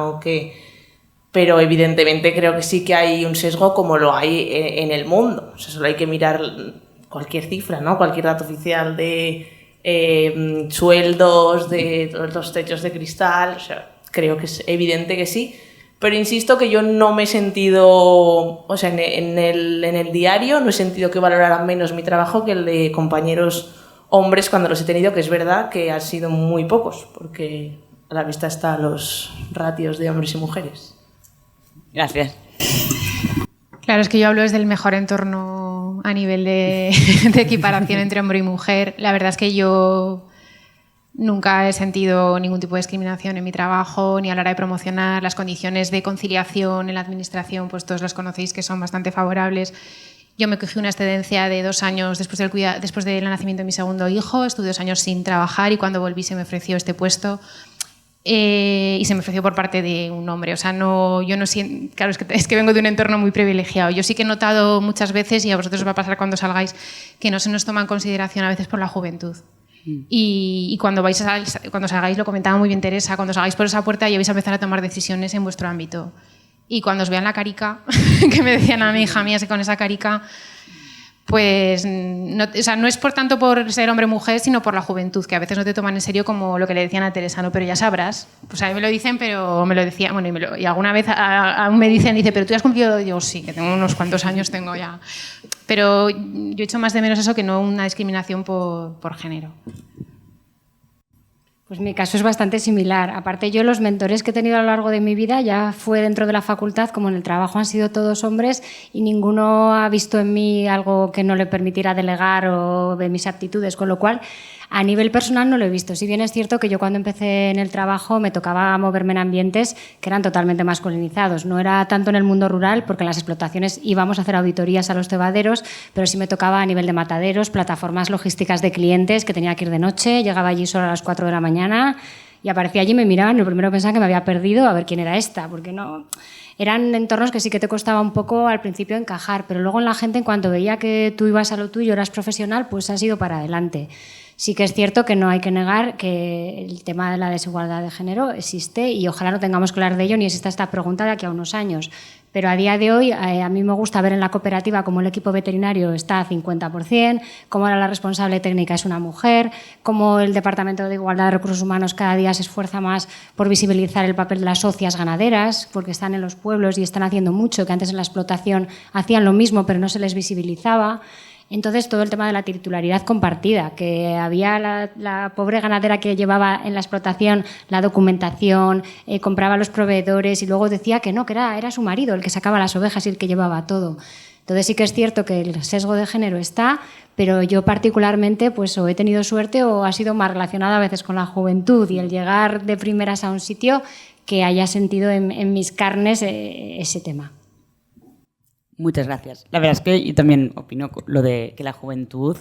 pero evidentemente creo que sí que hay un sesgo como lo hay en el mundo. O sea, solo hay que mirar cualquier cifra, ¿no? Cualquier dato oficial de sueldos, de los techos de cristal. O sea, creo que es evidente que sí. Pero insisto que yo no me he sentido, o sea, en el diario no he sentido que valoraran menos mi trabajo que el de compañeros hombres cuando los he tenido, que es verdad que han sido muy pocos, porque a la vista están los ratios de hombres y mujeres. Gracias. Claro, es que yo hablo desde el mejor entorno a nivel de equiparación entre hombre y mujer. La verdad es que yo nunca he sentido ningún tipo de discriminación en mi trabajo, ni a la hora de promocionar. Las condiciones de conciliación en la administración, pues todos las conocéis, que son bastante favorables. Yo me cogí una excedencia de 2 años después del nacimiento de mi segundo hijo. Estuve 2 años sin trabajar y cuando volví se me ofreció este puesto. Y se me ofreció por parte de un hombre. O sea, yo no siento... Claro, es que vengo de un entorno muy privilegiado. Yo sí que he notado muchas veces, y a vosotros os va a pasar cuando salgáis, que no se nos toma en consideración a veces por la juventud. Y cuando salgáis, lo comentaba muy bien Teresa, cuando salgáis por esa puerta ya vais a empezar a tomar decisiones en vuestro ámbito. Y cuando os vean la carica, que me decían a mi hija mía, que con esa carica, pues no, o sea, no es por tanto por ser hombre o mujer, sino por la juventud, que a veces no te toman en serio, como lo que le decían a Teresa, ¿no? Pero ya sabrás. Pues a mí me lo dicen, pero me lo decían, bueno, y alguna vez aún me dicen, pero tú ya has cumplido. Yo sí, que tengo unos cuantos años, tengo ya. Pero yo echo más de menos eso que no una discriminación por género. Pues mi caso es bastante similar. Aparte, yo los mentores que he tenido a lo largo de mi vida, ya fue dentro de la facultad como en el trabajo, han sido todos hombres y ninguno ha visto en mí algo que no le permitiera delegar o de mis aptitudes, con lo cual a nivel personal no lo he visto. Si bien es cierto que yo cuando empecé en el trabajo me tocaba moverme en ambientes que eran totalmente masculinizados. No era tanto en el mundo rural, porque en las explotaciones íbamos a hacer auditorías a los cebaderos, pero sí me tocaba a nivel de mataderos, plataformas logísticas de clientes, que tenía que ir de noche, llegaba allí solo a las 4 de la mañana y aparecía allí y me miraban y lo primero pensaba que me había perdido, a ver quién era esta, porque no... Eran entornos que sí que te costaba un poco al principio encajar, pero luego en la gente, en cuanto veía que tú ibas a lo tuyo, eras profesional, pues has ido para adelante. Sí que es cierto que no hay que negar que el tema de la desigualdad de género existe y ojalá no tengamos que hablar de ello ni exista esta pregunta de aquí a unos años. Pero a día de hoy a mí me gusta ver en la cooperativa cómo el equipo veterinario está a 50%, cómo ahora la responsable técnica es una mujer, cómo el Departamento de Igualdad de Recursos Humanos cada día se esfuerza más por visibilizar el papel de las socias ganaderas, porque están en los pueblos y están haciendo mucho, que antes en la explotación hacían lo mismo pero no se les visibilizaba. Entonces, todo el tema de la titularidad compartida, que había la pobre ganadera que llevaba en la explotación la documentación, compraba los proveedores y luego decía que no, que era su marido el que sacaba las ovejas y el que llevaba todo. Entonces, sí que es cierto que el sesgo de género está, pero yo particularmente pues o he tenido suerte o ha sido más relacionada a veces con la juventud y el llegar de primeras a un sitio que haya sentido en mis carnes ese tema. Muchas gracias. La verdad es que yo también opino lo de que la juventud,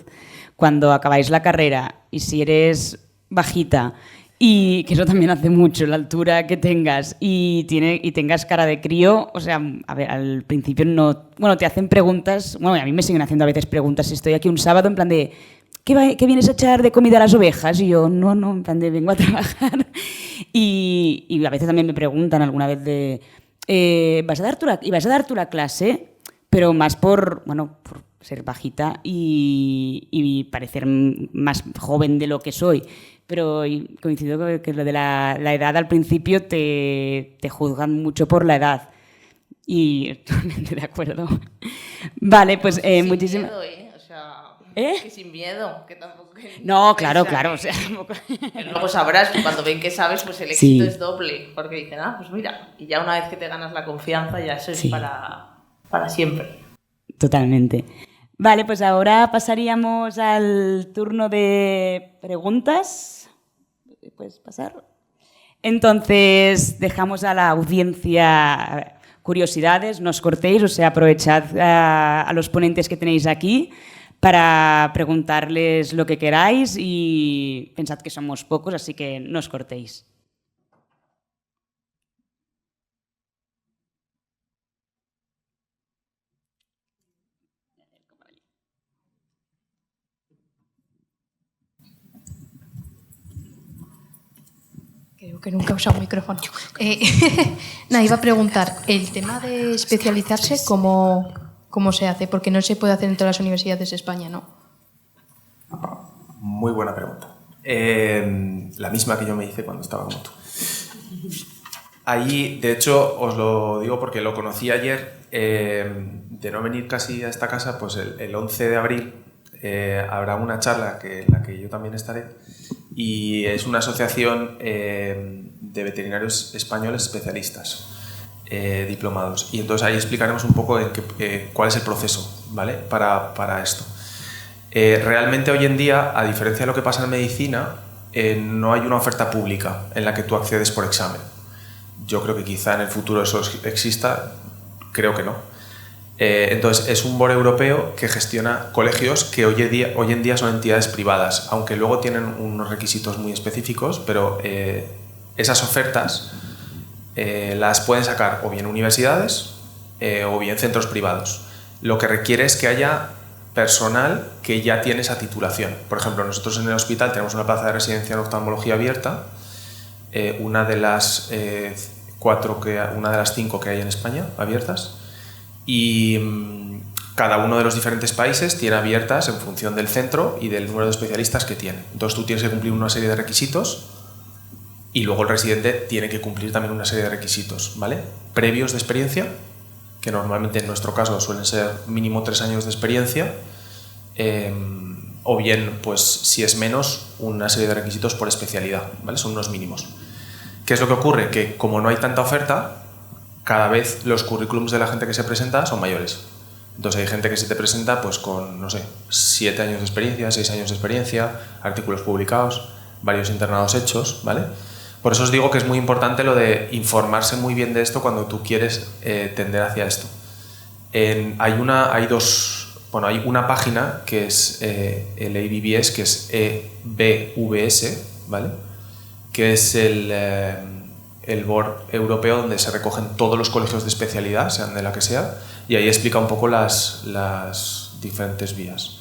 cuando acabáis la carrera y si eres bajita, y que eso también hace mucho, la altura que tengas y tengas cara de crío, o sea, a ver, al principio no... Bueno, te hacen preguntas, bueno, a mí me siguen haciendo a veces preguntas, si estoy aquí un sábado en plan de... ¿Qué vienes a echar de comida a las ovejas? Y yo, no, en plan de vengo a trabajar. Y a veces también me preguntan alguna vez de... ¿vas a dar tú la clase? Pero más por ser bajita y parecer más joven de lo que soy. Pero coincido que lo de la edad al principio te juzgan mucho por la edad. Y totalmente de acuerdo. Vale, pues muchísimas... O sea, que sin miedo, que tampoco... No, claro, o sea... Pero luego sabrás, cuando ven que sabes, pues el éxito es doble. Porque dicen, pues mira, y ya una vez que te ganas la confianza, ya eso es para siempre. Totalmente. Vale, pues ahora pasaríamos al turno de preguntas. ¿Puedes pasar? Entonces, dejamos a la audiencia curiosidades, no os cortéis, o sea, aprovechad a los ponentes que tenéis aquí para preguntarles lo que queráis y pensad que somos pocos, así que no os cortéis. Creo que nunca he usado un micrófono. Nada, iba a preguntar, el tema de especializarse, ¿cómo se hace? Porque no se puede hacer en todas las universidades de España, ¿no? Muy buena pregunta. La misma que yo me hice cuando estaba como tú. Ahí, de hecho, os lo digo porque lo conocí ayer, de no venir casi a esta casa, pues el 11 de abril habrá una charla en la que yo también estaré, y es una asociación de veterinarios españoles especialistas, diplomados, y entonces ahí explicaremos un poco cuál es el proceso, ¿vale? para esto. Realmente hoy en día, a diferencia de lo que pasa en medicina, no hay una oferta pública en la que tú accedes por examen. Yo creo que quizá en el futuro eso exista, creo que no. Entonces es un board europeo que gestiona colegios que hoy en día son entidades privadas, aunque luego tienen unos requisitos muy específicos, pero esas ofertas las pueden sacar o bien universidades o bien centros privados. Lo que requiere es que haya personal que ya tiene esa titulación. Por ejemplo, nosotros en el hospital tenemos una plaza de residencia en oftalmología abierta, una de las 5 que hay en España abiertas, y cada uno de los diferentes países tiene abiertas en función del centro y del número de especialistas que tiene. Entonces tú tienes que cumplir una serie de requisitos y luego el residente tiene que cumplir también una serie de requisitos, ¿vale? Previos de experiencia, que normalmente en nuestro caso suelen ser mínimo 3 años de experiencia, o bien, pues si es menos, una serie de requisitos por especialidad, ¿vale? Son unos mínimos. ¿Qué es lo que ocurre? Que como no hay tanta oferta, cada vez los currículums de la gente que se presenta son mayores. Entonces hay gente que se te presenta pues con, no sé, 7 años de experiencia, 6 años de experiencia, artículos publicados, varios internados hechos, ¿vale? Por eso os digo que es muy importante lo de informarse muy bien de esto cuando tú quieres tender hacia esto. Hay una página que es el ABBS, que es EBVS, ¿vale? Que es el board europeo donde se recogen todos los colegios de especialidad, sean de la que sea, y ahí explica un poco las diferentes vías,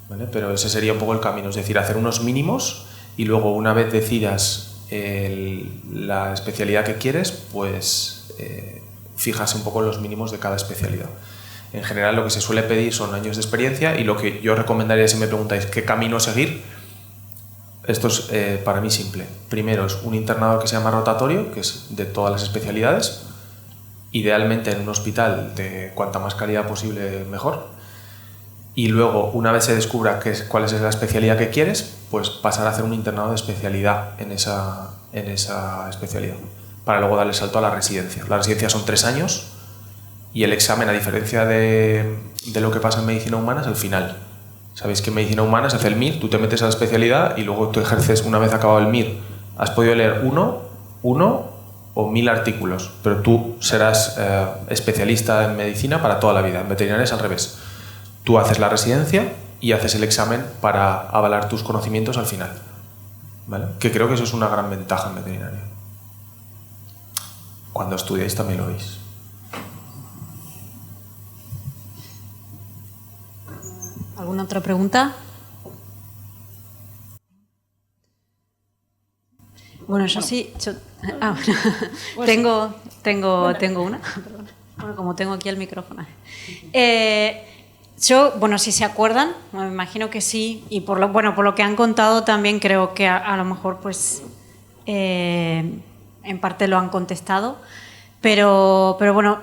¿vale? Pero ese sería un poco el camino, es decir, hacer unos mínimos y luego una vez decidas la especialidad que quieres, pues fijas un poco los mínimos de cada especialidad. En general lo que se suele pedir son años de experiencia, y lo que yo recomendaría, si me preguntáis qué camino seguir, esto es para mí simple. Primero es un internado que se llama rotatorio, que es de todas las especialidades, idealmente en un hospital de cuanta más calidad posible mejor, y luego una vez se descubra cuál es la especialidad que quieres, pues pasar a hacer un internado de especialidad en esa especialidad, para luego darle salto a la residencia. La residencia son 3 años y el examen, a diferencia de lo que pasa en medicina humana, es al final. Sabéis que en medicina humana se hace el MIR, tú te metes a la especialidad y luego tú ejerces, una vez acabado el MIR, has podido leer uno o 1000 artículos, pero tú serás especialista en medicina para toda la vida. En veterinaria es al revés. Tú haces la residencia y haces el examen para avalar tus conocimientos al final, ¿vale? Que creo que eso es una gran ventaja en veterinaria. Cuando estudiáis también lo veis. ¿Alguna otra pregunta? Bueno, tengo una. Bueno, como tengo aquí el micrófono. Si se acuerdan, me imagino que sí, y por lo que han contado también creo que a lo mejor pues en parte lo han contestado, pero bueno,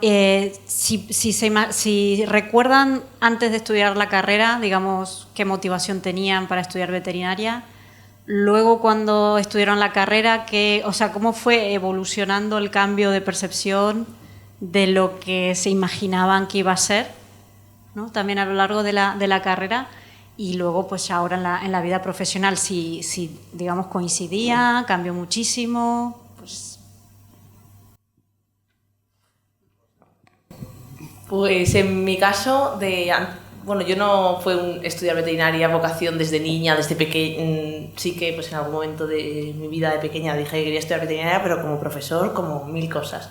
si recuerdan antes de estudiar la carrera, digamos, qué motivación tenían para estudiar veterinaria, luego cuando estudiaron la carrera, cómo fue evolucionando el cambio de percepción de lo que se imaginaban que iba a ser, ¿no? También a lo largo de la carrera, y luego pues ahora en la vida profesional, si digamos coincidía, cambió muchísimo, pues... Pues en mi caso, bueno, yo no fue estudiar veterinaria, vocación desde niña, desde pequeña. Sí que pues en algún momento de mi vida de pequeña dije que quería estudiar veterinaria, pero como profesor, como 1000 cosas.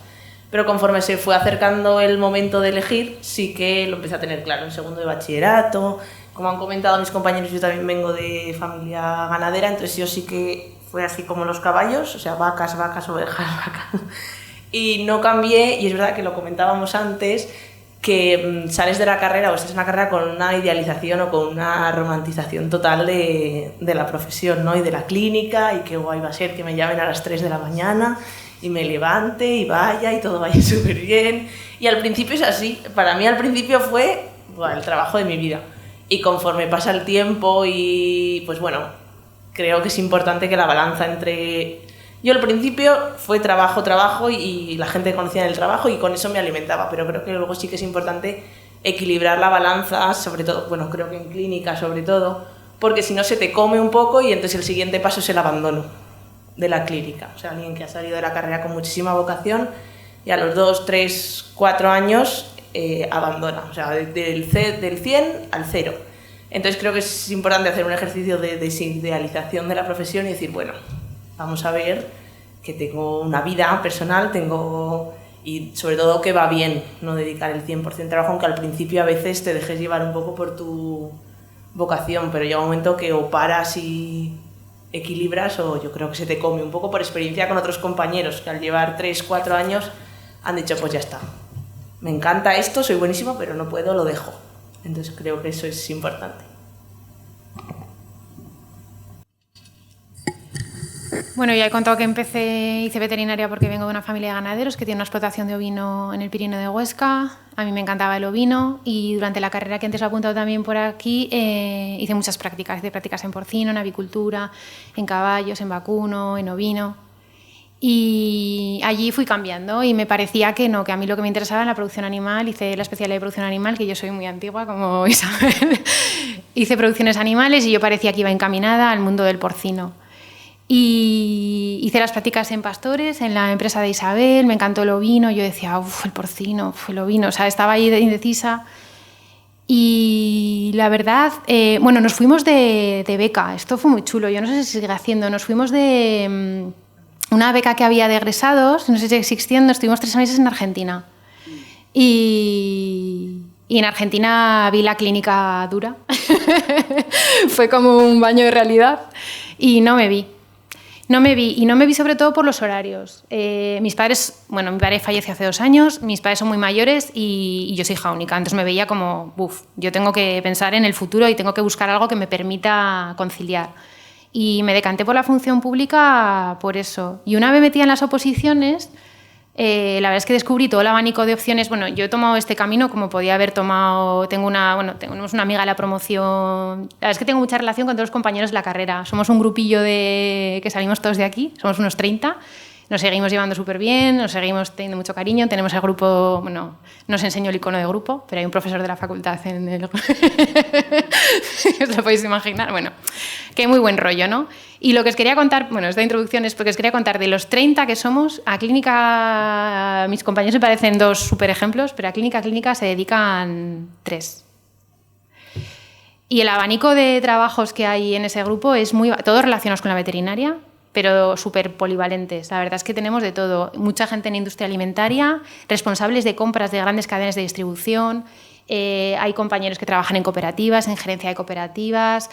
Pero conforme se fue acercando el momento de elegir, sí que lo empecé a tener claro. En segundo de bachillerato, como han comentado mis compañeros, yo también vengo de familia ganadera, entonces yo sí que fue así como los caballos, o sea, vacas, vacas, ovejas, vacas. Y no cambié, y es verdad que lo comentábamos antes, que sales de la carrera o estás en la carrera con una idealización o con una romantización total de la profesión, ¿no? Y de la clínica, y qué guay va a ser que me llamen a las 3 de la mañana y me levante y vaya y todo vaya súper bien. Y al principio es así, para mí al principio fue el trabajo de mi vida. Y conforme pasa el tiempo y pues bueno, creo que es importante que la balanza entre... Yo al principio fue trabajo y la gente conocía el trabajo y con eso me alimentaba, pero creo que luego sí que es importante equilibrar la balanza, sobre todo, bueno, creo que en clínica sobre todo, porque si no se te come un poco y entonces el siguiente paso es el abandono de la clínica. O sea, alguien que ha salido de la carrera con muchísima vocación y a los 2, 3, 4 años abandona, o sea, del 100 al 0. Entonces creo que es importante hacer un ejercicio de desidealización de la profesión y decir, bueno, vamos a ver que tengo una vida personal, y sobre todo que va bien no dedicar el 100% trabajo, aunque al principio a veces te dejes llevar un poco por tu vocación, pero llega un momento que o paras y equilibras o yo creo que se te come un poco por experiencia con otros compañeros que al llevar 3, 4 años han dicho pues ya está, me encanta esto, soy buenísimo, pero no puedo, lo dejo. Entonces creo que eso es importante. Bueno, ya he contado que hice veterinaria porque vengo de una familia de ganaderos que tiene una explotación de ovino en el Pirineo de Huesca. A mí me encantaba el ovino y durante la carrera que antes he apuntado también por aquí hice muchas prácticas. Hice prácticas en porcino, en avicultura, en caballos, en vacuno, en ovino. Y allí fui cambiando y me parecía que no, que a mí lo que me interesaba era la producción animal. Hice la especialidad de producción animal, que yo soy muy antigua, como Isabel. Hice producciones animales y yo parecía que iba encaminada al mundo del porcino. Y hice las prácticas en pastores, en la empresa de Isabel, me encantó el ovino, yo decía, uff, el porcino, el ovino, o sea, estaba ahí indecisa. Y la verdad, bueno, nos fuimos de beca, esto fue muy chulo, yo no sé si sigue haciendo, nos fuimos de una beca que había de egresados, no sé si sigue existiendo, estuvimos 3 meses en Argentina. Y en Argentina vi la clínica dura, fue como un baño de realidad y no me vi. Y no me vi sobre todo por los horarios. Mis padres, bueno, mi padre falleció hace 2 años, mis padres son muy mayores y yo soy hija única, entonces me veía como, yo tengo que pensar en el futuro y tengo que buscar algo que me permita conciliar. Y me decanté por la función pública por eso. Y una vez metida en las oposiciones, la verdad es que descubrí todo el abanico de opciones. Bueno, yo he tomado este camino como podía haber tomado... tenemos una amiga de la promoción... La verdad es que tengo mucha relación con todos los compañeros de la carrera. Somos un grupillo que salimos todos de aquí, somos unos 30. Nos seguimos llevando súper bien, nos seguimos teniendo mucho cariño. Tenemos el grupo... Bueno, no os enseño el icono de grupo, pero hay un profesor de la facultad en el... Os lo podéis imaginar. Bueno, que muy buen rollo, ¿no? Y lo que os quería contar, bueno, esta introducción es porque os quería contar de los 30 que somos, a clínica, mis compañeros me parecen 2 súper ejemplos, pero a clínica se dedican 3. Y el abanico de trabajos que hay en ese grupo es todos relacionados con la veterinaria, pero súper polivalentes. La verdad es que tenemos de todo. Mucha gente en industria alimentaria, responsables de compras de grandes cadenas de distribución. Hay compañeros que trabajan en cooperativas, en gerencia de cooperativas,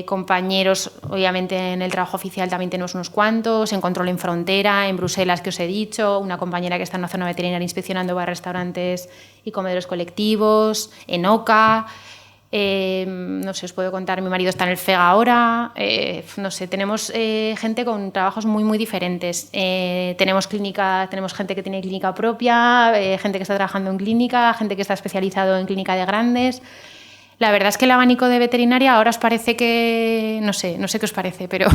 compañeros, obviamente, en el trabajo oficial también tenemos unos cuantos, en control en frontera, en Bruselas, que os he dicho, una compañera que está en una zona veterinaria inspeccionando restaurantes y comedores colectivos, en OCA. No sé, os puedo contar, mi marido está en el FEGA ahora, no sé, tenemos gente con trabajos muy, muy diferentes. Tenemos gente que tiene clínica propia, gente que está trabajando en clínica, gente que está especializado en clínica de grandes. La verdad es que el abanico de veterinaria ahora os parece que... No sé qué os parece, pero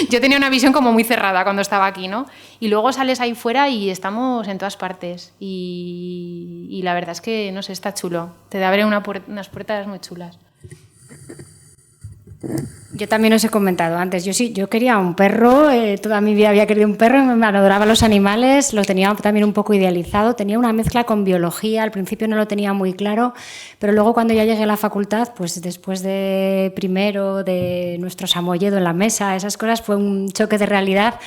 yo tenía una visión como muy cerrada cuando estaba aquí, ¿no? Y luego sales ahí fuera y estamos en todas partes. Y la verdad es que, no sé, está chulo. Te abre unas puertas muy chulas. Yo también os he comentado antes, yo quería un perro, toda mi vida había querido un perro, me adoraba los animales, los tenía también un poco idealizado, tenía una mezcla con biología, al principio no lo tenía muy claro, pero luego cuando ya llegué a la facultad, pues después de primero, de nuestro samoyedo en la mesa, esas cosas, fue un choque de realidad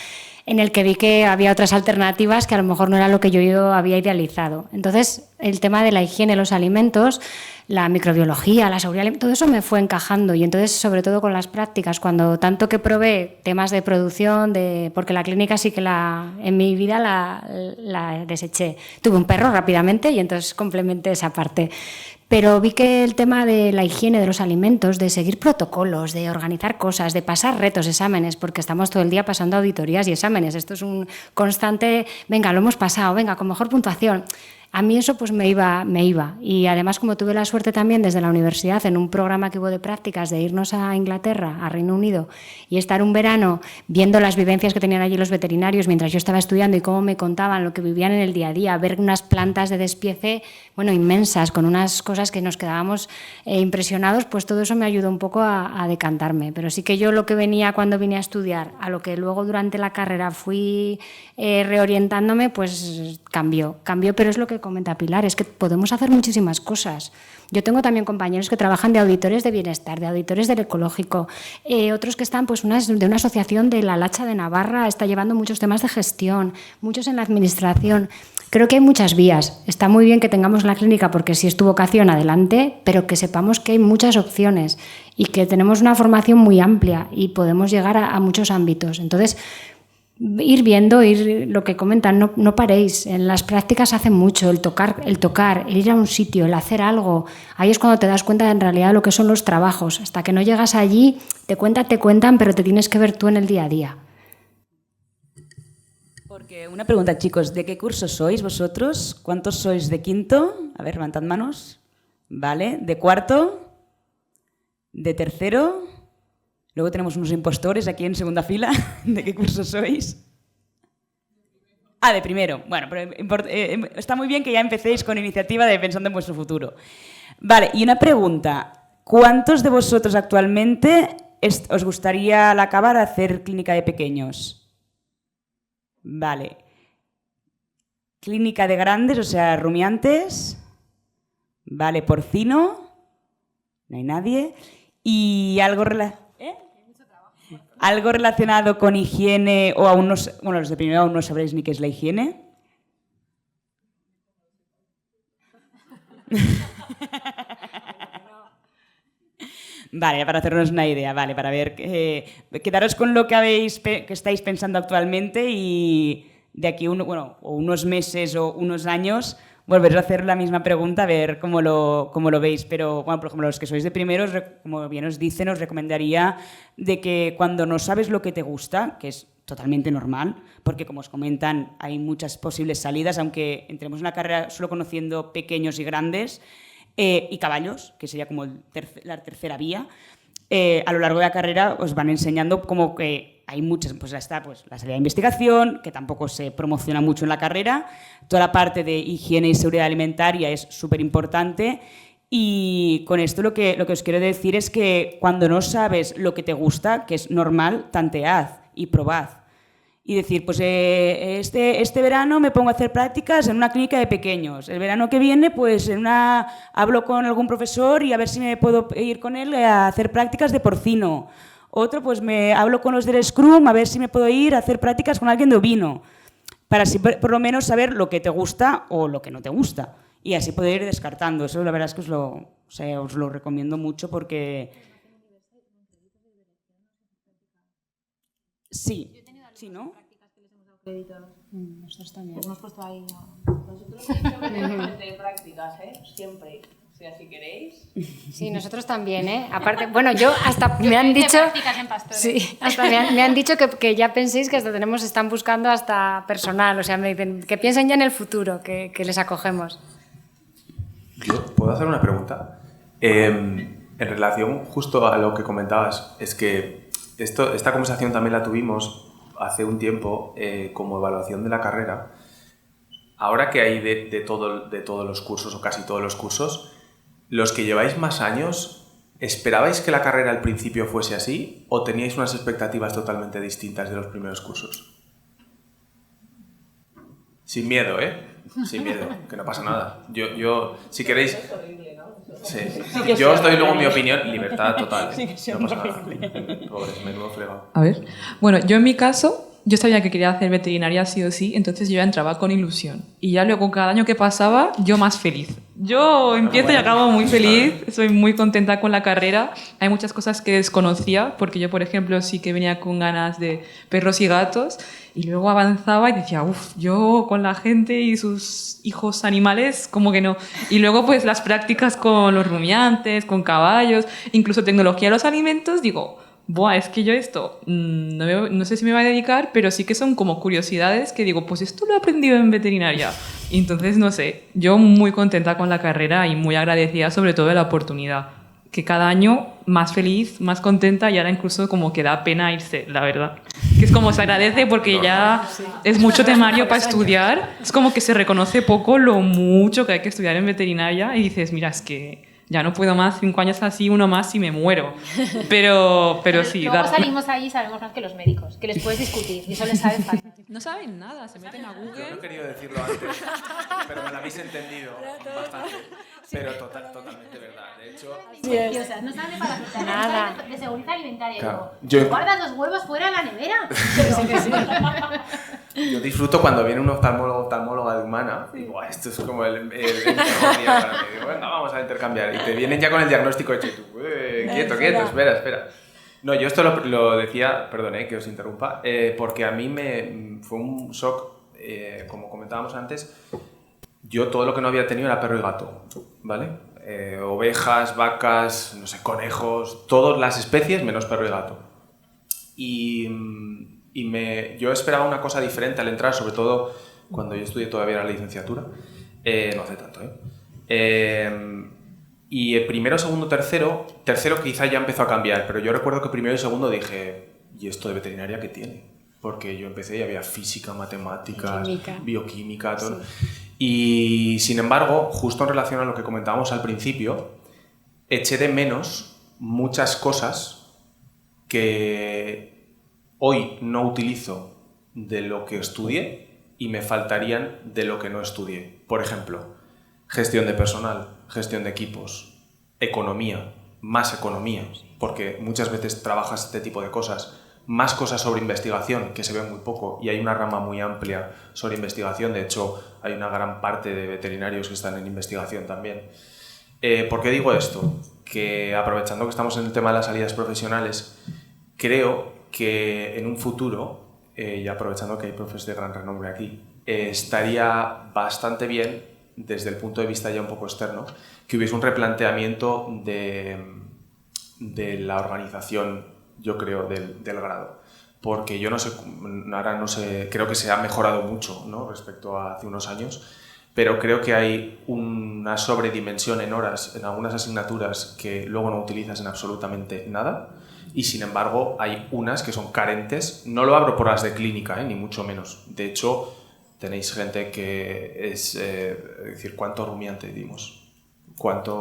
en el que vi que había otras alternativas que a lo mejor no era lo que yo había idealizado. Entonces, el tema de la higiene de los alimentos, la microbiología, la seguridad, todo eso me fue encajando y entonces, sobre todo con las prácticas, cuando tanto que probé temas de producción, porque la clínica sí que en mi vida la deseché. Tuve un perro rápidamente y entonces complementé esa parte. Pero vi que el tema de la higiene de los alimentos, de seguir protocolos, de organizar cosas, de pasar retos, exámenes, porque estamos todo el día pasando auditorías y exámenes. Esto es un constante, venga, lo hemos pasado, venga, con mejor puntuación. A mí eso pues me iba. Y además, como tuve la suerte también desde la universidad, en un programa que hubo de prácticas, de irnos a Inglaterra, a Reino Unido, y estar un verano viendo las vivencias que tenían allí los veterinarios mientras yo estaba estudiando y cómo me contaban lo que vivían en el día a día, ver unas plantas de despiece, bueno, inmensas, con unas cosas que nos quedábamos impresionados, pues todo eso me ayudó un poco a decantarme. Pero sí que yo lo que venía cuando vine a estudiar, a lo que luego durante la carrera fui reorientándome, pues cambió, pero es lo que comenta Pilar, es que podemos hacer muchísimas cosas. Yo tengo también compañeros que trabajan de auditores de bienestar, de auditores del ecológico, otros que están pues de una asociación de la Lacha de Navarra, está llevando muchos temas de gestión, muchos en la administración. Creo que hay muchas vías. Está muy bien que tengamos la clínica porque si es tu vocación, adelante, pero que sepamos que hay muchas opciones y que tenemos una formación muy amplia y podemos llegar a muchos ámbitos. Entonces, ir viendo, lo que comentan, no paréis. En las prácticas hace mucho, el tocar, el ir a un sitio, el hacer algo. Ahí es cuando te das cuenta de, en realidad, lo que son los trabajos. Hasta que no llegas allí, te cuentan, pero te tienes que ver tú en el día a día. Porque una pregunta, chicos, ¿de qué curso sois vosotros? ¿Cuántos sois de quinto? A ver, levantad manos. Vale, ¿de cuarto? ¿De tercero? Luego tenemos unos impostores aquí en segunda fila. ¿De qué curso sois? Ah, de primero. Bueno, pero está muy bien que ya empecéis con iniciativa de pensando en vuestro futuro. Vale, y una pregunta. ¿Cuántos de vosotros actualmente os gustaría al acabar hacer clínica de pequeños? Vale. Clínica de grandes, o sea, rumiantes. Vale, porcino. No hay nadie. Y algo algo relacionado con higiene, o aún no, bueno, los de primero aún no sabréis ni qué es la higiene. Vale, para hacernos una idea, vale, para ver, quedaros con lo que estáis pensando actualmente y de aquí unos meses o unos años volveros a hacer la misma pregunta, a ver cómo lo veis. Pero, bueno, por ejemplo, los que sois de primeros, como bien os dicen, os recomendaría de que cuando no sabes lo que te gusta, que es totalmente normal, porque como os comentan, hay muchas posibles salidas, aunque entremos en la carrera solo conociendo pequeños y grandes, y caballos, que sería como la tercera vía, a lo largo de la carrera os van enseñando como que hay muchas, pues está pues, la salida de investigación, que tampoco se promociona mucho en la carrera, toda la parte de higiene y seguridad alimentaria es súper importante, y con esto lo que os quiero decir es que cuando no sabes lo que te gusta, que es normal, tantead y probad. Y decir, pues este verano me pongo a hacer prácticas en una clínica de pequeños. El verano que viene, pues hablo con algún profesor y a ver si me puedo ir con él a hacer prácticas de porcino. Otro, pues hablo con los del Scrum a ver si me puedo ir a hacer prácticas con alguien de ovino. Para así por lo menos saber lo que te gusta o lo que no te gusta. Y así poder ir descartando. Eso la verdad es que os lo recomiendo mucho porque... Sí. Sí, ¿no? Nosotros también. Hemos puesto ahí. Nosotros siempre prácticas, siempre. O sea, si queréis. Sí, nosotros también, ¿eh? Aparte, bueno, yo hasta me han dicho. Sí, hasta me han dicho que ya penséis que hasta están buscando hasta personal, o sea, me dicen que piensen ya en el futuro, que les acogemos. ¿Puedo hacer una pregunta? En relación justo a lo que comentabas, es que esta conversación también la tuvimos hace un tiempo como evaluación de la carrera. Ahora que hay de todos los cursos o casi todos los cursos, los que lleváis más años, ¿esperabais que la carrera al principio fuese así o teníais unas expectativas totalmente distintas de los primeros cursos? Sin miedo, ¿eh? Sin miedo, que no pasa nada. Yo si queréis... Sí. Yo os doy luego mi opinión, libertad total. No pasa nada. Pobres, menudo fregado. A ver. Bueno, yo en mi caso, yo sabía que quería hacer veterinaria sí o sí, entonces yo ya entraba con ilusión. Y ya luego, cada año que pasaba, yo más feliz. Yo empiezo y acabo muy feliz, soy muy contenta con la carrera. Hay muchas cosas que desconocía, porque yo, por ejemplo, sí que venía con ganas de perros y gatos, y luego avanzaba y decía, uff, yo con la gente y sus hijos animales, como que no. Y luego, pues, las prácticas con los rumiantes, con caballos, incluso tecnología de los alimentos, digo, buah, es que yo esto no sé si me va a dedicar, pero sí que son como curiosidades que digo, pues esto lo he aprendido en veterinaria. Y entonces, no sé, yo muy contenta con la carrera y muy agradecida sobre todo de la oportunidad. Que cada año más feliz, más contenta y ahora incluso como que da pena irse, la verdad. Que es como se agradece porque ya es mucho temario para estudiar. Es como que se reconoce poco lo mucho que hay que estudiar en veterinaria y dices, mira, es que ya no puedo más, 5 años así, uno más y me muero. Pero sí. Luego salimos ahí y sabemos más que los médicos, que les puedes discutir y eso les sabe fácil. No saben nada, se meten a Google. Yo no he querido decirlo antes, pero me lo habéis entendido bastante. Pero totalmente verdad. De hecho, No saben para Nada. de seguridad alimentaria. Claro. Digo, guardas los huevos fuera de la nevera. yo disfruto cuando viene un oftalmóloga de humana y digo, esto es como el mejor día para mí. Digo, venga, vamos a intercambiar. Y te vienen ya con el diagnóstico hecho y tú, quieto, espera. No, yo esto lo decía, perdón, que os interrumpa, porque a mí me fue un shock, como comentábamos antes. Yo todo lo que no había tenido era perro y gato, ¿vale? Ovejas, vacas, no sé, conejos, todas las especies menos perro y gato. Yo esperaba una cosa diferente al entrar, sobre todo cuando yo estudié todavía la licenciatura, no hace tanto, y el primero, segundo, tercero quizá ya empezó a cambiar, pero yo recuerdo que primero y segundo dije, ¿y esto de veterinaria qué tiene? Porque yo empecé y había física, matemáticas, bioquímica, todo. Sí. Y sin embargo, justo en relación a lo que comentábamos al principio, eché de menos muchas cosas que hoy no utilizo de lo que estudié y me faltarían de lo que no estudié. Por ejemplo, gestión de personal, gestión de equipos, economía, más economía, porque muchas veces trabajas este tipo de cosas, más cosas sobre investigación, que se ve muy poco, y hay una rama muy amplia sobre investigación. De hecho, hay una gran parte de veterinarios que están en investigación también. ¿Por qué digo esto? Que aprovechando que estamos en el tema de las salidas profesionales, creo que en un futuro, y aprovechando que hay profes de gran renombre aquí, estaría bastante bien, desde el punto de vista ya un poco externo, que hubiese un replanteamiento de la organización, yo creo, del grado. Porque yo no sé, ahora no sé, creo que se ha mejorado mucho, ¿no?, respecto a hace unos años, pero creo que hay una sobredimensión en horas en algunas asignaturas que luego no utilizas en absolutamente nada, y sin embargo hay unas que son carentes. No lo abro por las de clínica, ni mucho menos. De hecho, tenéis gente que es decir, ¿cuánto rumiante dimos? ¿Cuánto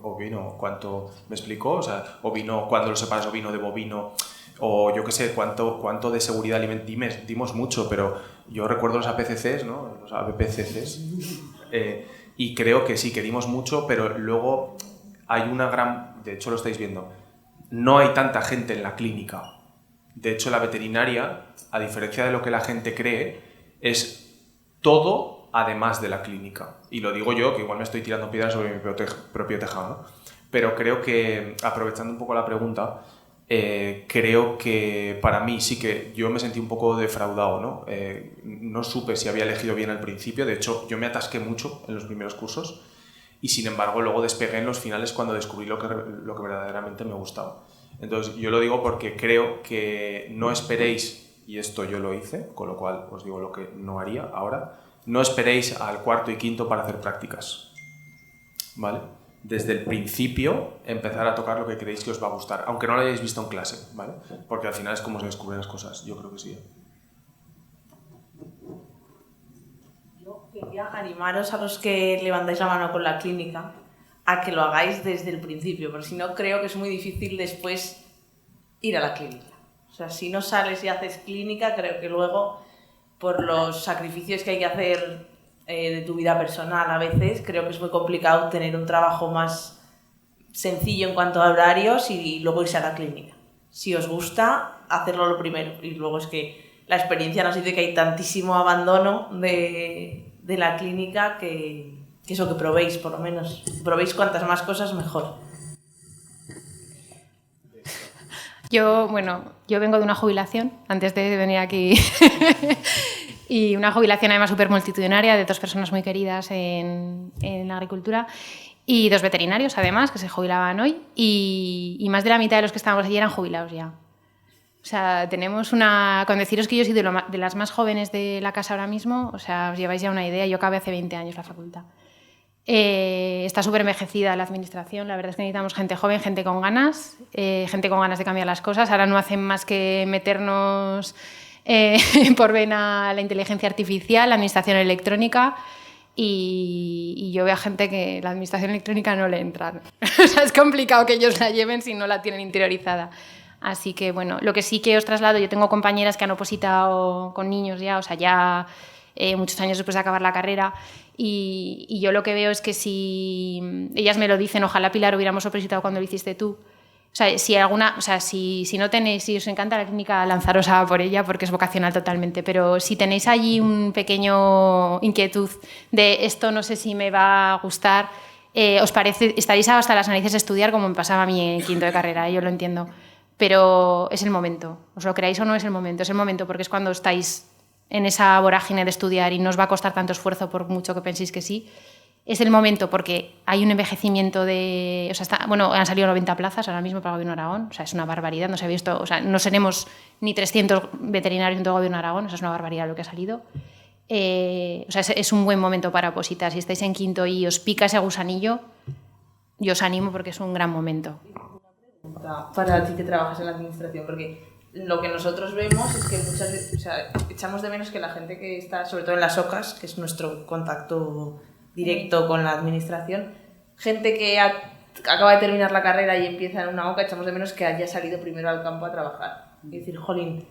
ovino? ¿Cuánto me explicó? O sea, ovino, ¿cuándo lo separas ovino de bovino? O yo qué sé, ¿cuánto de seguridad alimentaria? Dimos mucho, pero yo recuerdo los APCCs, ¿no? Los ABPCCs, y creo que sí, que dimos mucho, pero luego hay una gran... De hecho, lo estáis viendo. No hay tanta gente en la clínica. De hecho, la veterinaria, a diferencia de lo que la gente cree, es todo además de la clínica. Y lo digo yo, que igual me estoy tirando piedras sobre mi propio tejado, ¿no? Pero creo que, aprovechando un poco la pregunta, creo que para mí sí que yo me sentí un poco defraudado, ¿no? No supe si había elegido bien al principio. De hecho, yo me atasqué mucho en los primeros cursos y, sin embargo, luego despegué en los finales cuando descubrí lo que verdaderamente me gustaba. Entonces, yo lo digo porque creo que no esperéis, y esto yo lo hice, con lo cual os digo lo que no haría ahora, no esperéis al cuarto y quinto para hacer prácticas, ¿vale? Desde el principio empezar a tocar lo que creéis que os va a gustar, aunque no lo hayáis visto en clase, ¿vale? Porque al final es como se descubren las cosas, yo creo que sí. Yo quería animaros a los que levantáis la mano con la clínica a que lo hagáis desde el principio, porque si no creo que es muy difícil después ir a la clínica. O sea, si no sales y haces clínica, creo que luego, por los sacrificios que hay que hacer de tu vida personal a veces, creo que es muy complicado tener un trabajo más sencillo en cuanto a horarios y luego irse a la clínica. Si os gusta, hacerlo lo primero. Y luego es que la experiencia nos dice que hay tantísimo abandono de la clínica que eso, que probéis, por lo menos. Probéis cuantas más cosas, mejor. Yo vengo de una jubilación, antes de venir aquí, y una jubilación además súper multitudinaria de 2 personas muy queridas en la agricultura y 2 veterinarios además que se jubilaban hoy y más de la mitad de los que estábamos allí eran jubilados ya. O sea, tenemos con deciros que yo soy de las más jóvenes de la casa ahora mismo, o sea, os lleváis ya una idea, yo acabé hace 20 años la facultad. Está súper envejecida la administración, la verdad es que necesitamos gente joven, gente con ganas de cambiar las cosas. Ahora no hacen más que meternos por vena la inteligencia artificial, la administración electrónica y yo veo a gente que la administración electrónica no le entra. O sea, es complicado que ellos la lleven si no la tienen interiorizada. Así que bueno, lo que sí que os traslado, yo tengo compañeras que han opositado con niños ya, o sea, ya muchos años después de acabar la carrera y yo lo que veo es que si ellas me lo dicen, ojalá Pilar hubiéramos opositado cuando lo hiciste tú. O sea, si no tenéis, si os encanta la clínica, lanzaros a por ella porque es vocacional totalmente, pero si tenéis allí un pequeño inquietud de esto no sé si me va a gustar, os parece, estaréis hasta las narices de estudiar como me pasaba a mí en quinto de carrera, yo lo entiendo, pero es el momento, os lo creáis o no, es el momento porque es cuando estáis en esa vorágine de estudiar y no os va a costar tanto esfuerzo por mucho que penséis que sí. Es el momento porque hay un envejecimiento de... O sea, han salido 90 plazas ahora mismo para el Gobierno de Aragón, o sea, es una barbaridad, no se ha visto... O sea, no seremos ni 300 veterinarios en todo el Gobierno de Aragón, eso es una barbaridad lo que ha salido. O sea, es un buen momento para opositar. Si estáis en quinto y os pica ese gusanillo, yo os animo porque es un gran momento. Para ti que trabajas en la administración, porque lo que nosotros vemos es que muchas veces, o sea, echamos de menos que la gente que está, sobre todo en las OCAs, que es nuestro contacto directo con la administración, gente que acaba de terminar la carrera y empieza en una OCA, echamos de menos que haya salido primero al campo a trabajar. Es decir, jolín,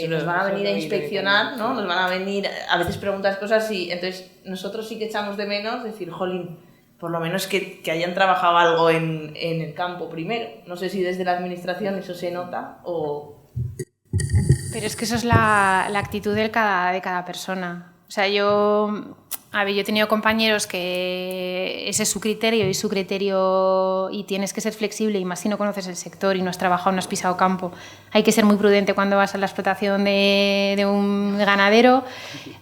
nos van a venir a inspeccionar, ¿no? Nos van a venir, a veces preguntas cosas y entonces nosotros sí que echamos de menos decir, jolín, por lo menos que hayan trabajado algo en el campo primero. No sé si desde la administración eso se nota o... Pero es que eso es la actitud de cada persona. O sea, yo he tenido compañeros que ese es su criterio y tienes que ser flexible y más si no conoces el sector y no has trabajado, no has pisado campo. Hay que ser muy prudente cuando vas a la explotación de un ganadero.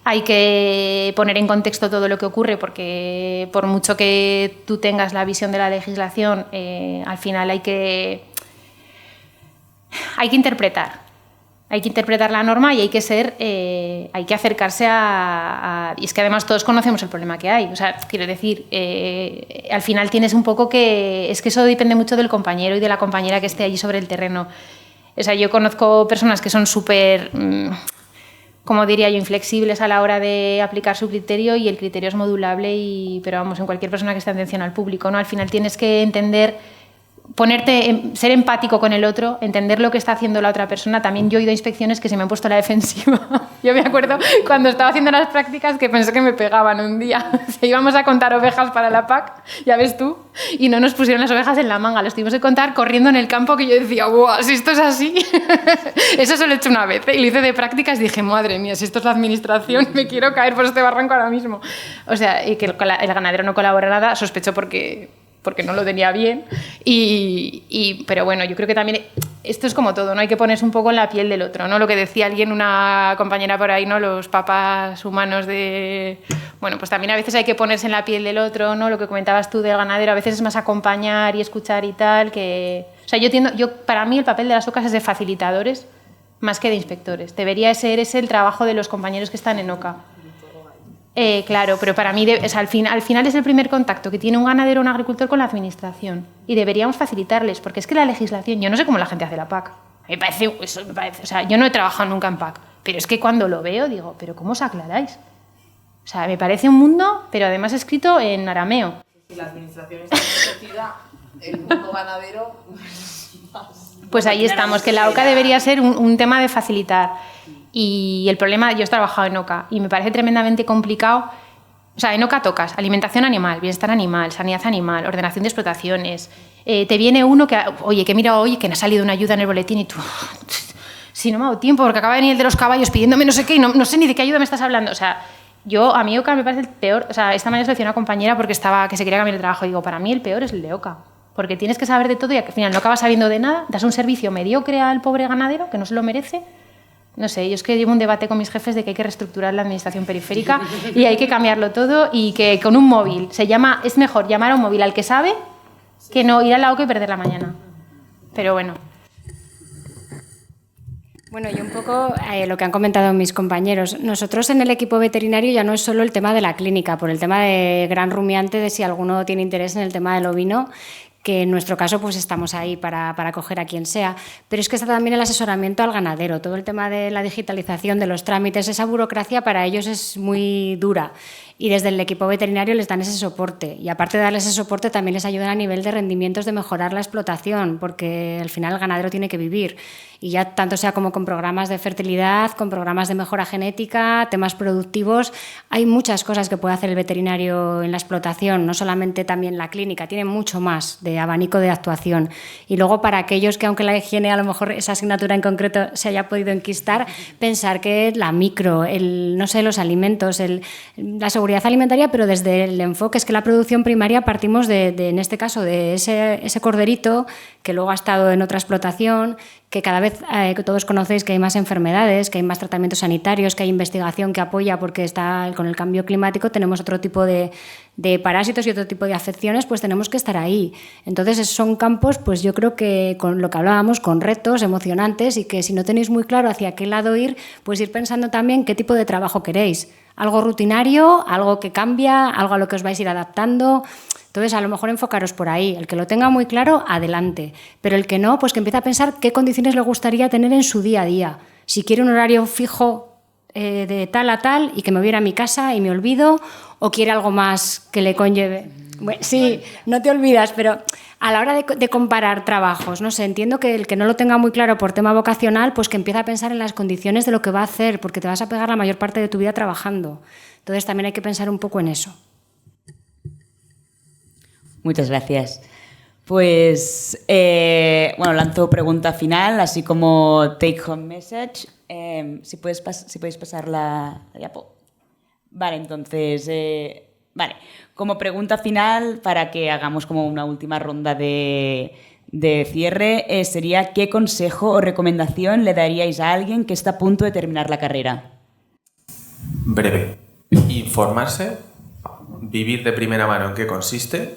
Hay que poner en contexto todo lo que ocurre porque por mucho que tú tengas la visión de la legislación, al final hay que interpretar. Hay que interpretar la norma y hay que acercarse y es que además todos conocemos el problema que hay. O sea, quiero decir, al final tienes un poco es que eso depende mucho del compañero y de la compañera que esté allí sobre el terreno. O sea, yo conozco personas que son súper, como diría yo, inflexibles a la hora de aplicar su criterio y el criterio es modulable, pero vamos, en cualquier persona que esté en atención al público, ¿no? Al final tienes que entender... ser empático con el otro, entender lo que está haciendo la otra persona. También yo he ido a inspecciones que se me han puesto a la defensiva. Yo me acuerdo cuando estaba haciendo las prácticas que pensé que me pegaban un día. Íbamos a contar ovejas para la PAC, ya ves tú, y no nos pusieron las ovejas en la manga, las tuvimos que contar corriendo en el campo que yo decía, ¡buah! Si esto es así... Eso se lo he hecho una vez y lo hice de prácticas y dije, madre mía, si esto es la administración, me quiero caer por este barranco ahora mismo. O sea, y que el ganadero no colabora nada, sospecho porque no lo tenía bien, pero bueno, yo creo que también esto es como todo, ¿no? Hay que ponerse un poco en la piel del otro, ¿no? Lo que decía alguien, una compañera por ahí, ¿no? Los papás humanos de... Bueno, pues también a veces hay que ponerse en la piel del otro, ¿no? Lo que comentabas tú del ganadero, a veces es más acompañar y escuchar y tal, que... O sea, para mí el papel de las OCAs es de facilitadores más que de inspectores. Debería ser ese el trabajo de los compañeros que están en OCA. Claro, pero para mí al final es el primer contacto que tiene un ganadero o un agricultor con la administración y deberíamos facilitarles, porque es que la legislación, yo no sé cómo la gente hace la PAC, me parece, o sea, yo no he trabajado nunca en PAC, pero es que cuando lo veo digo, ¿pero cómo os aclaráis? O sea, me parece un mundo, pero además escrito en arameo. Si la administración está enriquecida, el mundo ganadero... Pues ahí estamos, que la OCA debería ser un tema de facilitar. Y el problema, yo he trabajado en OCA y me parece tremendamente complicado. O sea, en OCA tocas alimentación animal, bienestar animal, sanidad animal, ordenación de explotaciones. Te viene uno que, oye, que mira hoy que me ha salido una ayuda en el boletín y tú... Si no me ha dado tiempo, porque acaba de venir el de los caballos pidiéndome no sé qué y no sé ni de qué ayuda me estás hablando. O sea, a mí OCA me parece el peor. O sea, esta mañana seleccioné a una compañera porque que se quería cambiar de trabajo. Y digo, para mí el peor es el de OCA. Porque tienes que saber de todo y al final no acabas sabiendo de nada, das un servicio mediocre al pobre ganadero que no se lo merece. No sé, yo es que llevo un debate con mis jefes de que hay que reestructurar la administración periférica y hay que cambiarlo todo y que con un móvil es mejor llamar a un móvil al que sabe que no ir a la OCA y perder la mañana. Pero bueno. Bueno, y un poco lo que han comentado mis compañeros. Nosotros en el equipo veterinario ya no es solo el tema de la clínica, por el tema de gran rumiante, de si alguno tiene interés en el tema del ovino, que en nuestro caso pues estamos ahí para acoger a quien sea, pero es que está también el asesoramiento al ganadero, todo el tema de la digitalización de los trámites, esa burocracia para ellos es muy dura y desde el equipo veterinario les dan ese soporte y aparte de darles ese soporte también les ayudan a nivel de rendimientos de mejorar la explotación porque al final el ganadero tiene que vivir y ya tanto sea como con programas de fertilidad, con programas de mejora genética, temas productivos, hay muchas cosas que puede hacer el veterinario en la explotación, no solamente también la clínica, tiene mucho más de abanico de actuación. Y luego para aquellos que aunque la higiene a lo mejor esa asignatura en concreto se haya podido enquistar, pensar que la micro, los alimentos, la seguridad alimentaria, pero desde el enfoque es que la producción primaria partimos en este caso de ese corderito que luego ha estado en otra explotación, que cada vez que todos conocéis que hay más enfermedades, que hay más tratamientos sanitarios, que hay investigación que apoya porque con el cambio climático tenemos otro tipo de parásitos y otro tipo de afecciones, pues tenemos que estar ahí. Entonces son campos, pues yo creo que con lo que hablábamos, con retos emocionantes y que si no tenéis muy claro hacia qué lado ir, pues ir pensando también qué tipo de trabajo queréis. Algo rutinario, algo que cambia, algo a lo que os vais a ir adaptando. Entonces, a lo mejor enfocaros por ahí. El que lo tenga muy claro, adelante. Pero el que no, pues que empiece a pensar qué condiciones le gustaría tener en su día a día. Si quiere un horario fijo de tal a tal y que me voy a ir a mi casa y me olvido, o quiere algo más que le conlleve... Bueno, sí, no te olvidas, pero a la hora de comparar trabajos, no sé, entiendo que el que no lo tenga muy claro por tema vocacional, pues que empiece a pensar en las condiciones de lo que va a hacer, porque te vas a pegar la mayor parte de tu vida trabajando. Entonces también hay que pensar un poco en eso. Muchas gracias. Pues, lanzo pregunta final, así como take home message. Si podéis pasar la diapo. Vale, entonces, como pregunta final, para que hagamos como una última ronda de cierre, sería ¿qué consejo o recomendación le daríais a alguien que está a punto de terminar la carrera? Breve. Informarse, vivir de primera mano en qué consiste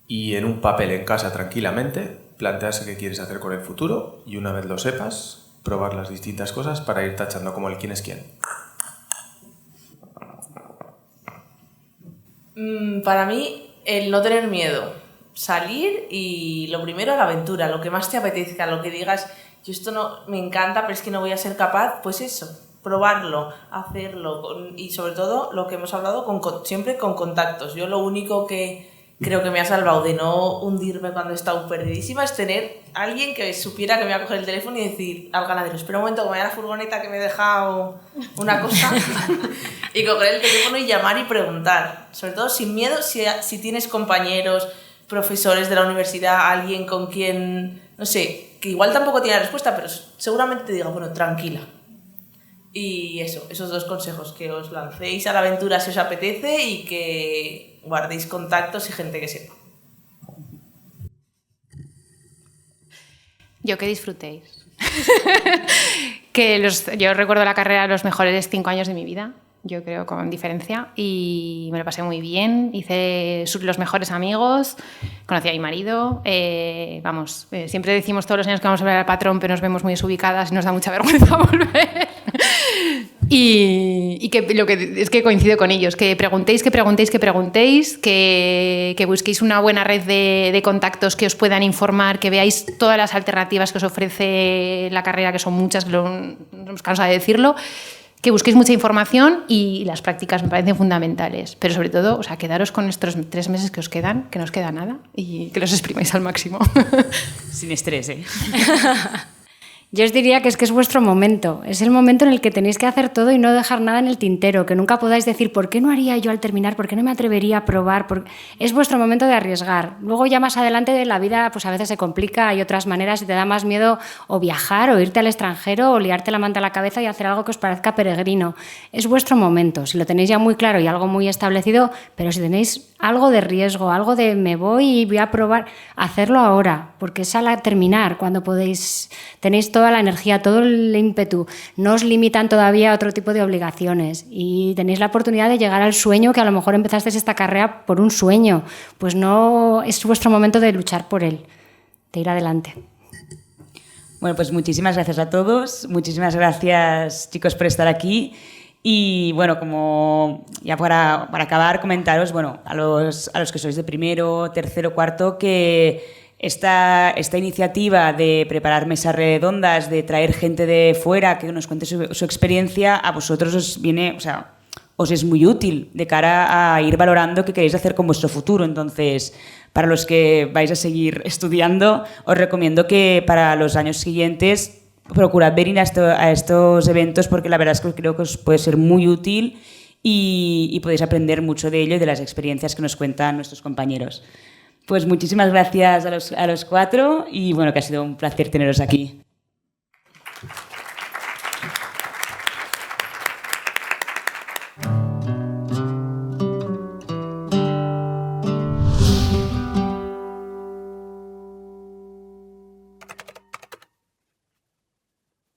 y en un papel en casa tranquilamente plantearse qué quieres hacer con el futuro y una vez lo sepas, probar las distintas cosas para ir tachando como el quién es quién. Para mí, el no tener miedo, salir y lo primero a la aventura, lo que más te apetezca, lo que digas, yo esto no me encanta, pero es que no voy a ser capaz, pues eso, probarlo, hacerlo y sobre todo lo que hemos hablado siempre con contactos. Yo lo único que creo que me ha salvado de no hundirme cuando he estado perdidísima es tener a alguien que supiera que me iba a coger el teléfono y decir al ganadero, espera un momento que me vaya a la furgoneta que me he dejado una cosa y coger el teléfono y llamar y preguntar, sobre todo sin miedo, si tienes compañeros, profesores de la universidad, alguien con quien, no sé, que igual tampoco tiene la respuesta, pero seguramente te diga, bueno, tranquila. Y esos dos consejos, que os lancéis a la aventura si os apetece y que guardéis contactos y gente que sepa. Yo que disfrutéis. Yo recuerdo la carrera los mejores 5 años de mi vida, yo creo con diferencia, y me lo pasé muy bien, hice los mejores amigos, conocí a mi marido, siempre decimos todos los años que vamos a ver al patrón, pero nos vemos muy desubicadas y nos da mucha vergüenza volver. Y es que coincido con ellos, que preguntéis, que busquéis una buena red de contactos que os puedan informar, que veáis todas las alternativas que os ofrece la carrera, que son muchas, que no nos cansa de decirlo, que busquéis mucha información y las prácticas me parecen fundamentales. Pero sobre todo, o sea, quedaros con estos 3 meses que os quedan, que no os queda nada, y que los exprimáis al máximo. Sin estrés, ¿eh? Yo os diría que es vuestro momento. Es el momento en el que tenéis que hacer todo y no dejar nada en el tintero, que nunca podáis decir ¿por qué no haría yo al terminar? ¿Por qué no me atrevería a probar? Es vuestro momento de arriesgar. Luego ya más adelante la vida pues a veces se complica, hay otras maneras y te da más miedo o viajar o irte al extranjero o liarte la manta a la cabeza y hacer algo que os parezca peregrino. Es vuestro momento. Si lo tenéis ya muy claro y algo muy establecido, pero si tenéis algo de riesgo, algo de me voy y voy a probar, hacerlo ahora, porque es al terminar cuando podéis, tenéis toda la energía, todo el ímpetu, no os limitan todavía a otro tipo de obligaciones y tenéis la oportunidad de llegar al sueño que a lo mejor empezasteis esta carrera por un sueño, pues no es vuestro momento de luchar por él, de ir adelante. Bueno, pues muchísimas gracias a todos, muchísimas gracias chicos por estar aquí. Y bueno, como ya para acabar, comentaros, bueno, a los que sois de primero, tercero, cuarto, que esta iniciativa de preparar mesas redondas, de traer gente de fuera que nos cuente su experiencia, a vosotros os viene, o sea, os es muy útil de cara a ir valorando qué queréis hacer con vuestro futuro. Entonces, para los que vais a seguir estudiando, os recomiendo que para los años siguientes procurad venir a estos eventos, porque la verdad es que creo que os puede ser muy útil y podéis aprender mucho de ello y de las experiencias que nos cuentan nuestros compañeros. Pues muchísimas gracias a los 4 y bueno, que ha sido un placer teneros aquí.